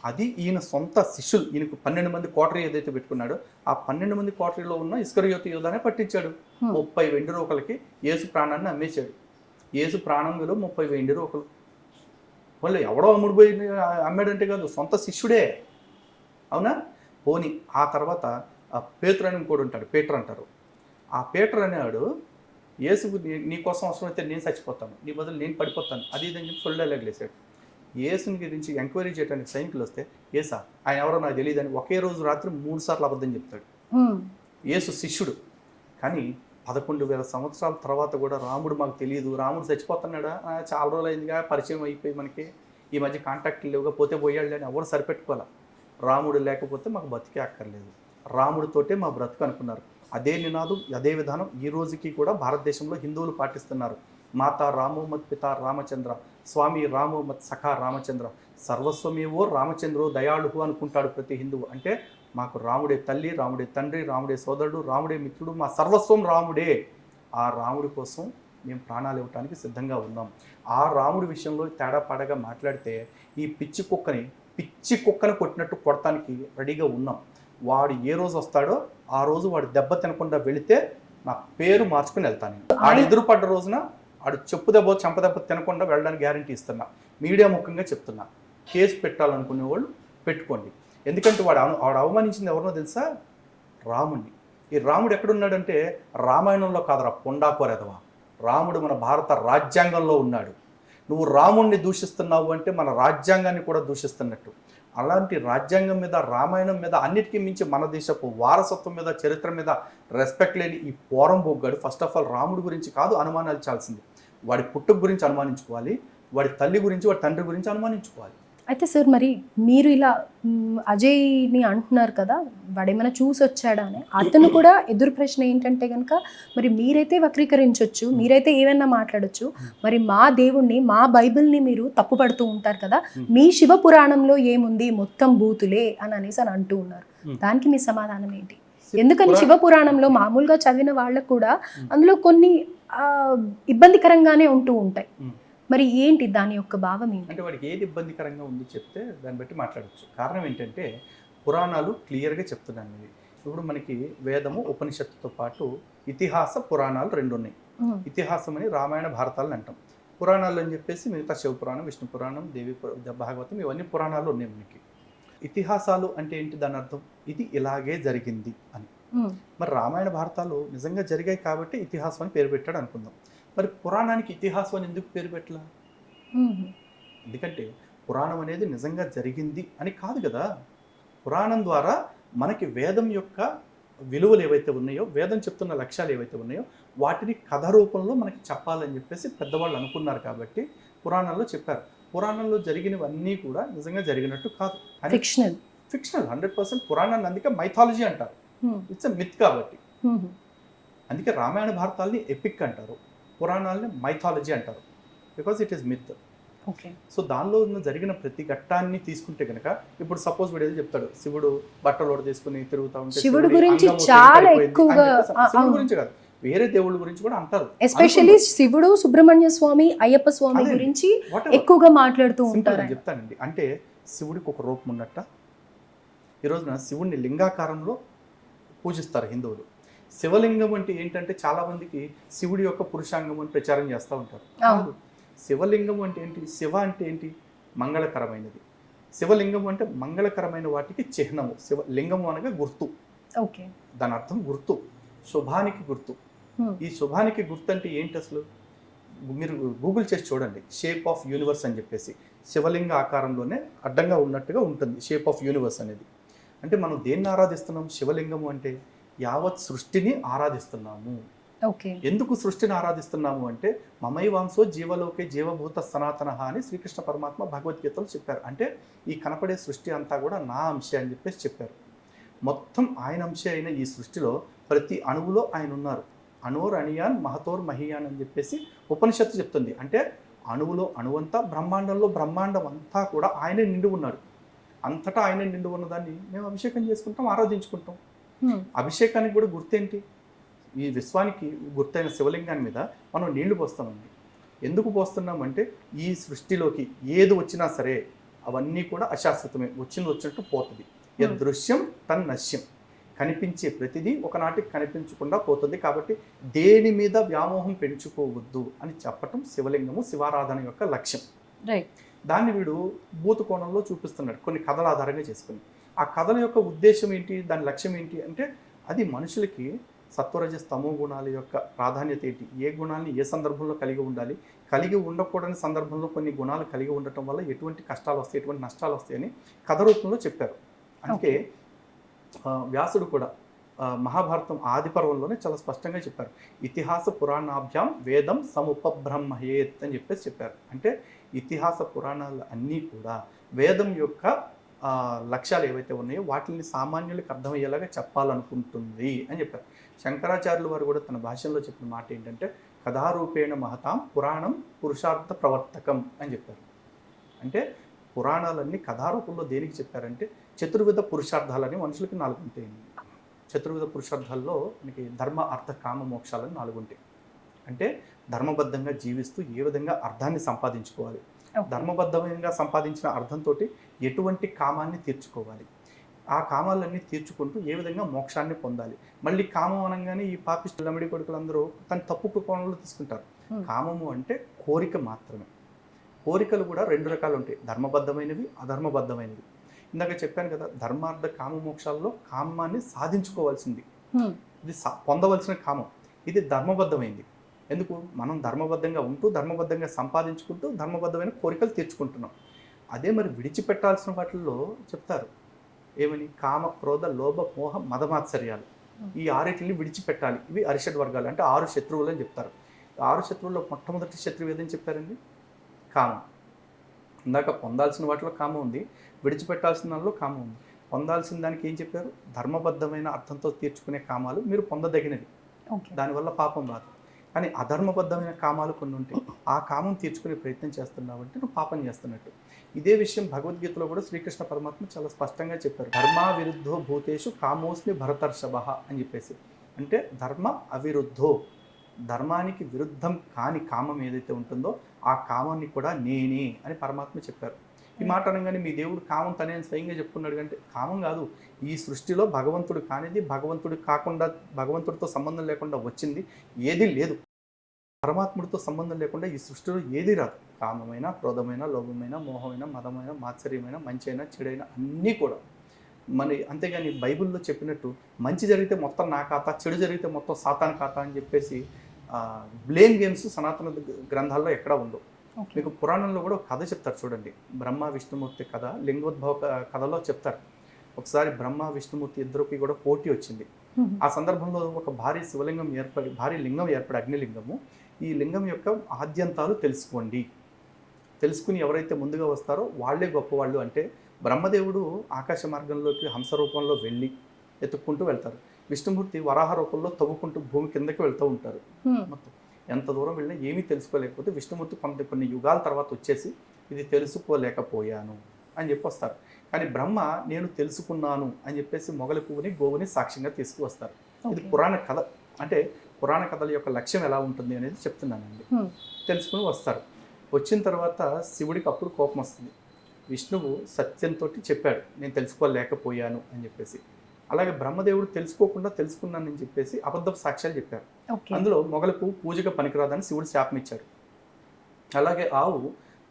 అది ఈయన సొంత శిష్యులు. ఈయనకు 12 మంది కోటరీ ఏదైతే పెట్టుకున్నాడో ఆ 12 మంది కోటరీలో ఉన్న ఇస్కరియోతు యూదానే పట్టించాడు. 30 వెండి రూకలకి యేసు ప్రాణాన్ని అమ్మేశాడు. యేసు ప్రాణం విలువ 30 వెండి రూకలు. వాళ్ళు ఎవడో అమ్ముడుపోయి అమ్మాడంటే కాదు, సొంత శిష్యుడే. అవునా? పోని ఆ తర్వాత పేతురు అని కూడా ఉంటాడు, పేటర్ అంటారు. ఆ పేటర్ అనేవాడు యేసు నీ కోసం అవసరమైతే నేను చచ్చిపోతాను, నీ బదులు నేను పడిపోతాను, అది ఇదని చెప్పి సొల్లేలేసాడు. యేసుని గురించి ఎంక్వైరీ చేయడానికి సైనికులు వస్తే, యేసా ఆయన ఎవరో నాకు తెలియదని ఒకే రోజు రాత్రి 3 సార్లు అబద్ధం చెప్తాడు. యేసు శిష్యుడు. కానీ 11,000 సంవత్సరాల తర్వాత కూడా రాముడు మాకు తెలియదు, రాముడు చచ్చిపోతున్నాడా, చాలా రోజులు అయిందిగా, పరిచయం అయిపోయి మనకి, ఈ మధ్య కాంటాక్ట్లు లేవుగా పోతే పోయాడు అని ఎవరు సరిపెట్టుకోవాలి. రాముడు లేకపోతే మాకు బతికే అక్కర్లేదు, రాముడితోటే మా బ్రతుకు అనుకున్నారు. అదే నినాదం, అదే విధానం ఈ రోజుకి కూడా భారతదేశంలో హిందువులు పాటిస్తున్నారు. మాతా రామో మత్ పిత రామచంద్ర, స్వామి రామో మత్ సఖా రామచంద్ర, సర్వస్వమేవో రామచంద్రో దయాళువు అనుకుంటాడు ప్రతి హిందువు. అంటే మాకు రాముడే తల్లి, రాముడే తండ్రి, రాముడే సోదరుడు, రాముడే మిత్రుడు, మా సర్వస్వం రాముడే. ఆ రాముడి కోసం మేము ప్రాణాలు ఇవ్వటానికి సిద్ధంగా ఉన్నాం. ఆ రాముడి విషయంలో తేడాపాడగా మాట్లాడితే ఈ పిచ్చి కుక్కని కొట్టినట్టు కొడటానికి రెడీగా ఉన్నాం. వాడు ఏ రోజు వస్తాడో ఆ రోజు వాడు దెబ్బ తినకుండా వెళితే నా పేరు మార్చుకుని వెళ్తాను. ఆడు ఎదురుపడ్డ రోజున ఆడు చెంపదెబ్బ తినకుండా వెళ్ళడానికి గ్యారంటీ ఇస్తున్నా. మీడియా ముఖ్యంగా చెప్తున్నా, కేసు పెట్టాలనుకునే వాళ్ళు పెట్టుకోండి. ఎందుకంటే వాడు అవమానించింది ఎవరినో తెలుసా? రాముడిని. ఈ రాముడు ఎక్కడున్నాడంటే రామాయణంలో కాదురా పొండాకోరెదవా, రాముడు మన భారత రాజ్యాంగంలో ఉన్నాడు. నువ్వు రాముడిని దూషిస్తున్నావు అంటే మన రాజ్యాంగాన్ని కూడా దూషిస్తున్నట్టు. అలాంటి రాజ్యాంగం మీద, రామాయణం మీద, అన్నిటికీ మించి మన దేశపు వారసత్వం మీద, చరిత్ర మీద రెస్పెక్ట్ లేని ఈ పోరం బొగ్గాడు ఫస్ట్ ఆఫ్ ఆల్ రాముడి గురించి కాదు అనుమానించాల్సింది. వాడి పుట్టుక గురించి అనుమానించుకోవాలి, వాడి తల్లి గురించి, వాడి తండ్రి గురించి అనుమానించుకోవాలి. అయితే సార్, మరి మీరు ఇలా అజయ్ని అంటున్నారు కదా, వాడేమైనా చూసి వచ్చాడా అని. అతను కూడా ఎదురు ప్రశ్న ఏంటంటే కనుక, మరి మీరైతే వక్రీకరించవచ్చు, మీరైతే ఏమైనా మాట్లాడచ్చు, మరి మా దేవుణ్ణి, మా బైబిల్ని మీరు తప్పుపడుతూ ఉంటారు కదా, మీ శివ పురాణంలో ఏముంది, మొత్తం బూతులే అని అనేసి అని అంటూ ఉన్నారు. దానికి మీ సమాధానం ఏంటి? ఎందుకని శివ పురాణంలో మామూలుగా చదివిన వాళ్ళకు కూడా అందులో కొన్ని ఇబ్బందికరంగానే ఉంటూ ఉంటాయి. మరి ఏంటి దాని యొక్క భావం ఏంటి? అంటే వాడికి ఏది ఇబ్బందికరంగా ఉంది చెప్తే దాన్ని బట్టి మాట్లాడచ్చు. కారణం ఏంటంటే పురాణాలు క్లియర్గా చెప్తున్నాను. ఇది ఇప్పుడు మనకి వేదము, ఉపనిషత్తుతో పాటు ఇతిహాస పురాణాలు రెండు ఉన్నాయి. ఇతిహాసం అని రామాయణ భారతాలను అంటాం. పురాణాలు అని చెప్పేసి మిగతా శివ పురాణం, విష్ణు పురాణం, దేవి భాగవతం, ఇవన్నీ పురాణాలు ఉన్నాయి మనకి. ఇతిహాసాలు అంటే ఏంటి? దాని అర్థం ఇది ఇలాగే జరిగింది అని. మరి రామాయణ భారతాలు నిజంగా జరిగాయి కాబట్టి ఇతిహాసం అని పేరు పెట్టాడు అనుకుందాం. మరి పురాణానికి ఇతిహాసం అని ఎందుకు పేరు పెట్టలా? ఎందుకంటే పురాణం అనేది నిజంగా జరిగింది అని కాదు కదా. పురాణం ద్వారా మనకి వేదం యొక్క విలువలు ఏవైతే ఉన్నాయో, వేదం చెప్తున్న లక్ష్యాలు ఏవైతే ఉన్నాయో వాటిని కథ రూపంలో మనకి చెప్పాలని చెప్పేసి పెద్దవాళ్ళు అనుకున్నారు కాబట్టి పురాణాల్లో చెప్పారు. పురాణంలో జరిగినవన్నీ కూడా నిజంగా జరిగినట్టు కాదు, ఫిక్షనల్ 100%. పురాణాన్ని అందుకే మైథాలజీ అంటారు, ఇట్స్ ఎ మిత్ కాబట్టి. అందుకే రామాయణ భారతాల్ని ఎపిక్ అంటారు, పురాణాలని మైథాలజీ అంటారు, because it is myth. So దానిలో జరిగిన ప్రతి ఘట్టాన్ని తీసుకుంటే కనుక, ఇప్పుడు సపోజ్ వీడు ఏదో చెప్తాడు, శివుడు బట్టలు తీసుకుని తిరుగుతా ఉంటే శివుడు గురించి చాలా ఎక్కువగా, శివుడు గురించి కాదు వేరే దేవుళ్ళ గురించి కూడా అంటారు. ఎస్పెషల్లీ శివుడు, సుబ్రహ్మణ్య స్వామి, అయ్యప్ప స్వామి గురించి ఎక్కువగా మాట్లాడుతూ ఉంటారు. చెప్తానండి, అంటే శివుడికి ఒక రూపం ఉన్నట్ట. ఈ రోజున శివుడిని లింగాకారంలో పూజిస్తారు హిందువులు. శివలింగం అంటే ఏంటంటే చాలా మందికి శివుడి యొక్క పురుషాంగం అని ప్రచారం చేస్తూ ఉంటారు. శివలింగం అంటే ఏంటి? శివ అంటే ఏంటి? మంగళకరమైనది. శివలింగం అంటే మంగళకరమైన వాటికి చిహ్నము. శివలింగం అనగా గుర్తు. దాని అర్థం గుర్తు, శుభానికి గుర్తు. ఈ శుభానికి గుర్తు అంటే ఏంటి అసలు? మీరు గూగుల్ చేసి చూడండి, షేప్ ఆఫ్ యూనివర్స్ అని చెప్పేసి. శివలింగ ఆకారంలోనే అడ్డంగా ఉన్నట్టుగా ఉంటుంది షేప్ ఆఫ్ యూనివర్స్ అనేది. అంటే మనం దేన్ని ఆరాధిస్తున్నాం? శివలింగము అంటే యావత్ సృష్టిని ఆరాధిస్తున్నాము. ఎందుకు సృష్టిని ఆరాధిస్తున్నాము అంటే మమైవాంసో జీవలోకే జీవభూత సనాతన అని శ్రీకృష్ణ పరమాత్మ భగవద్గీతలో చెప్పారు. అంటే ఈ కనపడే సృష్టి అంతా కూడా నా అంశే అని చెప్పేసి చెప్పారు. మొత్తం ఆయన అంశే అయిన ఈ సృష్టిలో ప్రతి అణువులో ఆయన ఉన్నారు. అణోర్ అణియాన్ మహతోర్ మహియాన్ అని చెప్పేసి ఉపనిషత్తు చెప్తుంది. అంటే అణువులో అణువంతా, బ్రహ్మాండంలో బ్రహ్మాండం అంతా కూడా ఆయనే నిండి ఉన్నాడు. అంతటా ఆయనే నిండి ఉన్నదాన్ని మేము అభిషేకం చేసుకుంటాం, ఆరాధించుకుంటాం. అభిషేకానికి కూడా గుర్తేంటి? ఈ విశ్వానికి గుర్తైన శివలింగాన్ని మీద మనం నీళ్లు పోస్తామండి. ఎందుకు పోస్తున్నామంటే ఈ సృష్టిలోకి ఏది వచ్చినా సరే అవన్నీ కూడా అశాశ్వతమే, వచ్చినట్టు పోతుంది. దృశ్యం తన్నశ్యం, కనిపించే ప్రతిదీ ఒకనాటికి కనిపించకుండా పోతుంది. కాబట్టి దేని మీద వ్యామోహం పెంచుకోవద్దు అని చెప్పటం శివలింగము, శివారాధన యొక్క లక్ష్యం. దాన్ని వీడు భూత కోణంలో చూపిస్తున్నాడు కొన్ని కథల ఆధారంగా చేసుకుని. ఆ కథల యొక్క ఉద్దేశం ఏంటి, దాని లక్ష్యం ఏంటి అంటే అది మనుషులకి సత్వరజ స్తమో గుణాల యొక్క ప్రాధాన్యత ఏంటి, ఏ గుణాలని ఏ సందర్భంలో కలిగి ఉండాలి, కలిగి ఉండకూడని సందర్భంలో కొన్ని గుణాలు కలిగి ఉండటం వల్ల ఎటువంటి కష్టాలు వస్తాయి, ఎటువంటి నష్టాలు వస్తాయని కథ రూపంలో చెప్పారు. అందుకే వ్యాసుడు కూడా మహాభారతం ఆది పర్వంలోనే చాలా స్పష్టంగా చెప్పారు, ఇతిహాస పురాణాభ్యాం వేదం సముపబ్రహ్మయేత్ అని చెప్పేసి చెప్పారు. అంటే ఇతిహాస పురాణాలు అన్నీ కూడా వేదం యొక్క లక్ష్యాలు ఏవైతే ఉన్నాయో వాటిని సామాన్యులకు అర్థమయ్యేలాగా చెప్పాలనుకుంటుంది అని చెప్పారు. శంకరాచార్యుల వారు కూడా తన భాషలో చెప్పిన మాట ఏంటంటే కథారూపేణ మహతాం పురాణం పురుషార్థ ప్రవర్తకం అని చెప్పారు. అంటే పురాణాలన్నీ కథారూపంలో దేనికి చెప్పారంటే చతుర్విధ పురుషార్థాలని మనుషులకి 4 ఉంటాయి. చతుర్విధ పురుషార్థాల్లో మనకి ధర్మ అర్థ కామ మోక్షాలని 4 ఉంటాయి. అంటే ధర్మబద్ధంగా జీవిస్తూ ఏ విధంగా అర్థాన్ని సంపాదించుకోవాలి, ధర్మబద్ధంగా సంపాదించిన అర్థంతో ఎటువంటి కామాన్ని తీర్చుకోవాలి, ఆ కామాలన్నీ తీర్చుకుంటూ ఏ విధంగా మోక్షాన్ని పొందాలి. మళ్ళీ కామం అనగానే ఈ పాపిష్టి లమిడి కొడుకులందరూ తన తప్పు కోణంలో తీసుకుంటారు. కామము అంటే కోరిక మాత్రమే. కోరికలు కూడా 2 రకాలు ఉంటాయి, ధర్మబద్ధమైనవి అధర్మబద్ధమైనవి. ఇందాక చెప్పాను కదా, ధర్మార్థ కామ మోక్షాల్లో కామాన్ని సాధించుకోవాల్సింది, ఇది పొందవలసిన కామం. ఇది ధర్మబద్ధమైంది. ఎందుకు? మనం ధర్మబద్ధంగా ఉంటూ ధర్మబద్ధంగా సంపాదించుకుంటూ ధర్మబద్ధమైన కోరికలు తీర్చుకుంటున్నాం. అదే మరి విడిచిపెట్టాల్సిన వాటిల్లో చెప్తారు ఏమని, కామ క్రోధ లోభ మోహ మదమాత్సర్యాలు, ఈ 6 విడిచిపెట్టాలి. ఇవి అరిషడ్ వర్గాలు, అంటే 6 శత్రువులు అని చెప్తారు. 6 శత్రువుల్లో మొట్టమొదటి శత్రువు ఏదని చెప్పారండి? కామం. ఇందాక పొందాల్సిన వాటిలో కామం ఉంది, విడిచిపెట్టాల్సిన దానిలో కామం ఉంది. పొందాల్సిన దానికి ఏం చెప్పారు? ధర్మబద్ధమైన అర్థంతో తీర్చుకునే కామాలు మీరు పొందదగినవి, దానివల్ల పాపం రాదు. కానీ అధర్మబద్ధమైన కామాలు కొన్ని ఉంటాయి, ఆ కామం తీర్చుకునే ప్రయత్నం చేస్తున్నావంటే నువ్వు పాపం చేస్తున్నట్టు. ఇదే విషయం భగవద్గీతలో కూడా శ్రీకృష్ణ పరమాత్మ చాలా స్పష్టంగా చెప్పారు. ధర్మ విరుద్ధో భూతేషు కామోస్మి భరతర్షభ అని చెప్పేసి. అంటే ధర్మ అవిరుద్ధో, ధర్మానికి విరుద్ధం కాని కామం ఏదైతే ఉంటుందో ఆ కామాన్ని కూడా నేనే అని పరమాత్మ చెప్పారు. ఈ మాట అనగానే మీ దేవుడు కామం తనే స్వయంగా చెప్పుకున్నాడు అంటే కామం కాదు, ఈ సృష్టిలో భగవంతుడు కానిది, భగవంతుడు కాకుండా భగవంతుడితో సంబంధం లేకుండా వచ్చింది ఏదీ లేదు. పరమాత్ముడితో సంబంధం లేకుండా ఈ సృష్టిలో ఏది రాదు. కామమైన, క్రోధమైన, లోభమైన, మోహమైన, మదమైన, మాత్సర్యమైన, మంచి అయినా చెడైనా అన్నీ కూడా మరి. అంతేగాని బైబిల్లో చెప్పినట్టు మంచి జరిగితే మొత్తం నా ఖాతా, చెడు జరిగితే మొత్తం సాతాన్ ఖాతా అని చెప్పేసి బ్లేమ్ గేమ్స్ సనాతన గ్రంథాల్లో ఎక్కడా ఉండవు. మీకు పురాణంలో కూడా ఒక కథ చెప్తారు చూడండి, బ్రహ్మ విష్ణుమూర్తి కథ, లింగోద్భవ కథలో చెప్తారు. ఒకసారి బ్రహ్మ విష్ణుమూర్తి ఇద్దరికి కూడా పోటీ వచ్చింది. ఆ సందర్భంలో ఒక భారీ శివలింగం ఏర్పడి, భారీ లింగం ఏర్పడి, అగ్నిలింగము. ఈ లింగం యొక్క ఆద్యంతాలు తెలుసుకోండి, తెలుసుకుని ఎవరైతే ముందుగా వస్తారో వాళ్ళే గొప్పవాళ్ళు. అంటే బ్రహ్మదేవుడు ఆకాశ మార్గంలోకి హంస రూపంలో వెళ్ళి ఎత్తుక్కుంటూ వెళ్తారు, విష్ణుమూర్తి వరాహ రూపంలో తవ్వుకుంటూ భూమి కిందకి వెళ్తూ ఉంటారు. మొత్తం ఎంత దూరం వెళ్ళినా ఏమీ తెలుసుకోలేకపోతే విష్ణుమూర్తి కొన్ని యుగాల తర్వాత వచ్చేసి ఇది తెలుసుకోలేకపోయాను అని చెప్పి వస్తారు. కానీ బ్రహ్మ నేను తెలుసుకున్నాను అని చెప్పేసి మొగలి పువ్వుని గోవుని సాక్ష్యంగా తీసుకువస్తారు. ఇది పురాణ కథ. అంటే పురాణ కథల యొక్క లక్ష్యం ఎలా ఉంటుంది అనేది చెప్తున్నానండి. తెలుసుకుని వస్తారు. వచ్చిన తర్వాత శివుడికి అప్పుడు కోపం వస్తుంది. విష్ణువు సత్యంతో చెప్పాడు నేను తెలుసుకోలేకపోయాను అని చెప్పేసి. అలాగే బ్రహ్మదేవుడు తెలుసుకోకుండా తెలుసుకున్నానని చెప్పేసి అబద్ధపు సాక్ష్యాలు చెప్పారు. అందులో మొగలి పువ్వు పూజగా పనికిరాదని శివుడు శాపం ఇచ్చాడు. అలాగే ఆవు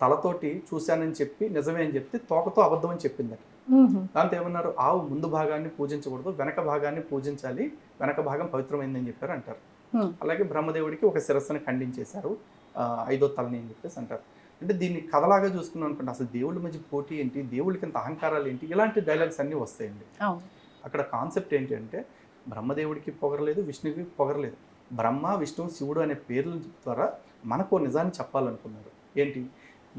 తలతోటి చూశానని చెప్పి నిజమే అని చెప్తే తోకతో అబద్ధం అని చెప్పిందట. దాంతో ఏమన్నారు, ఆవు ముందు భాగాన్ని పూజించకూడదు, వెనక భాగాన్ని పూజించాలి, వెనక భాగం పవిత్రమైందని చెప్పారు అంటారు. అలాగే బ్రహ్మదేవుడికి ఒక శిరస్సును ఖండించేశారు, 5వ తలని అని చెప్పేసి అంటారు. అంటే దీన్ని కథలాగా చూసుకున్నాం అనుకోండి, అసలు దేవుళ్ళ మధ్య పోటీ ఏంటి, దేవుళ్ళకి ఇంత అహంకారాలు ఏంటి, ఇలాంటి డైలాగ్స్ అన్నీ వస్తాయండి. అక్కడ కాన్సెప్ట్ ఏంటి అంటే బ్రహ్మదేవుడికి పొగరలేదు, విష్ణువుకి పొగరలేదు. బ్రహ్మ విష్ణువు శివుడు అనే పేర్ల ద్వారా మనకు నిజాన్ని చెప్పాలనుకున్నారు. ఏంటి,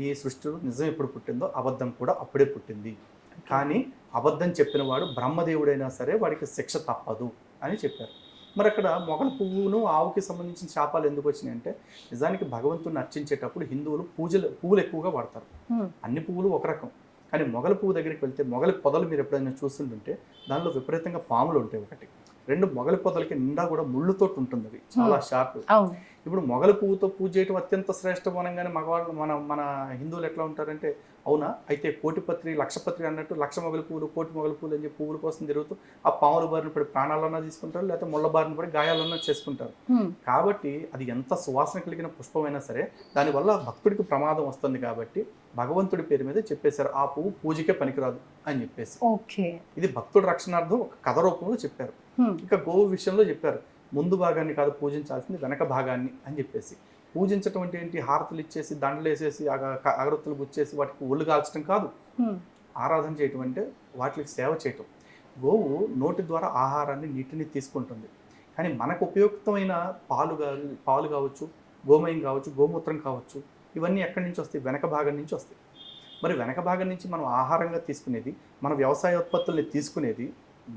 ఈ సృష్టిలో నిజం ఎప్పుడు పుట్టిందో అబద్ధం కూడా అప్పుడే పుట్టింది. కానీ అబద్ధం చెప్పిన వాడు బ్రహ్మదేవుడైనా సరే వాడికి శిక్ష తప్పదు అని చెప్పారు. మరి అక్కడ మొగల పువ్వును ఆవుకి సంబంధించిన శాపాలు ఎందుకు వచ్చినాయి అంటే, నిజానికి భగవంతుని అర్చించేటప్పుడు హిందువులు పువ్వులు ఎక్కువగా వాడతారు. అన్ని పువ్వులు ఒక రకం, కానీ మొగల పువ్వు దగ్గరికి వెళ్తే మొగలి పొదలు మీరు ఎప్పుడైనా చూస్తుంటుంటే దానిలో విపరీతంగా పాములు ఉంటాయి. 1, 2 మొగలి పొదలకి నిండా కూడా ముళ్ళుతోటి ఉంటుంది, అవి చాలా షార్ప్. ఇప్పుడు మొగలి పువ్వుతో పూజ చేయడం అత్యంత శ్రేష్టం అనగానే మగవాళ్ళు మన హిందువులు ఎట్లా ఉంటారంటే, అవునా అయితే కోటిపత్రి లక్షపత్రి అన్నట్టు 1,00,000 మొగలి పువ్వులు, కోటి మొగలి పువ్వులు అని చెప్పి పువ్వుల కోసం తిరుగుతూ ఆ పాముల బారిన పడి ప్రాణాలన్నా తీసుకుంటారు, లేకపోతే ముళ్ళ బారిన పడి గాయాలన్నా చేసుకుంటారు. కాబట్టి అది ఎంత సువాసన కలిగిన పుష్పమైనా సరే దానివల్ల భక్తుడికి ప్రమాదం వస్తుంది. కాబట్టి భగవంతుడి పేరు మీద చెప్పేశారు ఆ పువ్వు పూజకే పనికిరాదు అని చెప్పేసి. ఇది భక్తుడి రక్షణార్థం ఒక కథ రూపంలో చెప్పారు. ఇక గోవు విషయంలో చెప్పారు, ముందు భాగాన్ని కాదు పూజించాల్సింది వెనక భాగాన్ని అని చెప్పేసి. పూజించటం అంటే ఏంటి, హారతులు ఇచ్చేసి దండలు వేసేసి అగరొత్తులు గుచ్చేసి వాటికి ఒళ్ళు కాల్చడం కాదు. ఆరాధన చేయటం అంటే వాటికి సేవ చేయటం. గోవు నోటి ద్వారా ఆహారాన్ని నీటిని తీసుకుంటుంది, కానీ మనకు ఉపయుక్తమైన పాలు కావచ్చు, గోమయం కావచ్చు, గోమూత్రం కావచ్చు, ఇవన్నీ ఎక్కడి నుంచి వస్తాయి? వెనక భాగం నుంచి వస్తాయి. మరి వెనక భాగం నుంచి మనం ఆహారంగా తీసుకునేది, మన వ్యవసాయ ఉత్పత్తుల్ని తీసుకునేది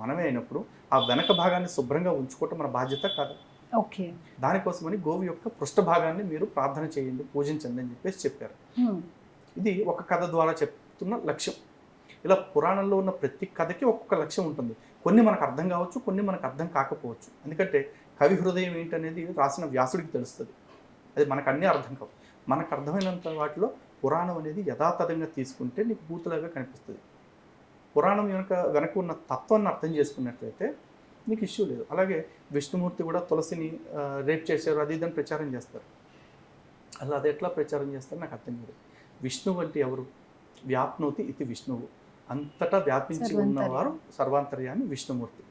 మనమే అయినప్పుడు ఆ వెనక భాగాన్ని శుభ్రంగా ఉంచుకోవటం మన బాధ్యత కాదు. ఓకే. దానికోసమని గోవు యొక్క పృష్ఠ భాగాన్ని మీరు ప్రార్థన చేయండి, పూజించండి అని చెప్పేసి చెప్పారు. ఇది ఒక కథ ద్వారా చెప్తున్న లక్ష్యం. ఇలా పురాణంలో ఉన్న ప్రతి కథకి ఒక్కొక్క లక్ష్యం ఉంటుంది. కొన్ని మనకు అర్థం కావచ్చు, కొన్ని మనకు అర్థం కాకపోవచ్చు. ఎందుకంటే కవి హృదయం ఏంటనేది రాసిన వ్యాసుడికి తెలుస్తుంది. అది మనకు అన్నీ అర్థం కావు. మనకు అర్థమైనంత వాటిలో పురాణం అనేది యథాతథంగా తీసుకుంటే నీకు బూతులాగా కనిపిస్తుంది. పురాణం వెనక ఉన్న తత్వాన్ని అర్థం చేసుకున్నట్లయితే నీకు ఇష్యూ లేదు. అలాగే విష్ణుమూర్తి కూడా తులసిని రేప్ చేశారు అది ఇదని ప్రచారం చేస్తారు. అలా అది ఎట్లా ప్రచారం చేస్తారు నాకు అర్థం కాదు. విష్ణువు అంటే ఎవరు? వ్యాప్నోతి ఇది విష్ణువు, అంతటా వ్యాపించి ఉన్నవారు సర్వాంతర్యాన్ని విష్ణుమూర్తి.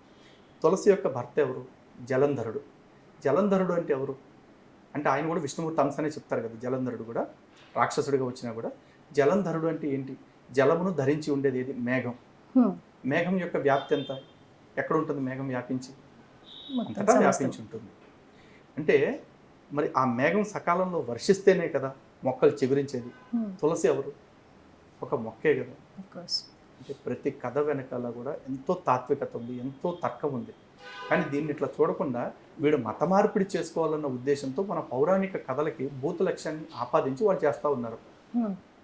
తులసి యొక్క భర్త ఎవరు? జలంధరుడు. జలంధరుడు అంటే ఎవరు అంటే ఆయన కూడా విష్ణుమూర్తి అంశనే చెప్తారు కదా. జలంధరుడు కూడా రాక్షసుడిగా వచ్చినా కూడా జలంధరుడు అంటే ఏంటి? జలమును ధరించి ఉండేది ఏది? మేఘం. మేఘం యొక్క వ్యాప్తి ఎంత? ఎక్కడ ఉంటుంది మేఘం వ్యాపించి? అంతటా వ్యాపించి ఉంటుంది. అంటే మరి ఆ మేఘం సకాలంలో వర్షిస్తేనే కదా మొక్కలు చిగురించేది. తులసి ఎవరు? ఒక మొక్కే కదా. అంటే ప్రతి కథ వెనకాల కూడా ఎంతో తాత్వికత ఉంది, ఎంతో తర్కం ఉంది. కానీ దీన్ని ఇట్లా చూడకుండా వీడు మత మార్పిడి చేసుకోవాలన్న ఉద్దేశంతో మన పౌరాణిక కథలకి భూత లక్ష్యాన్ని ఆపాదించి వాళ్ళు చేస్తూ ఉన్నారు.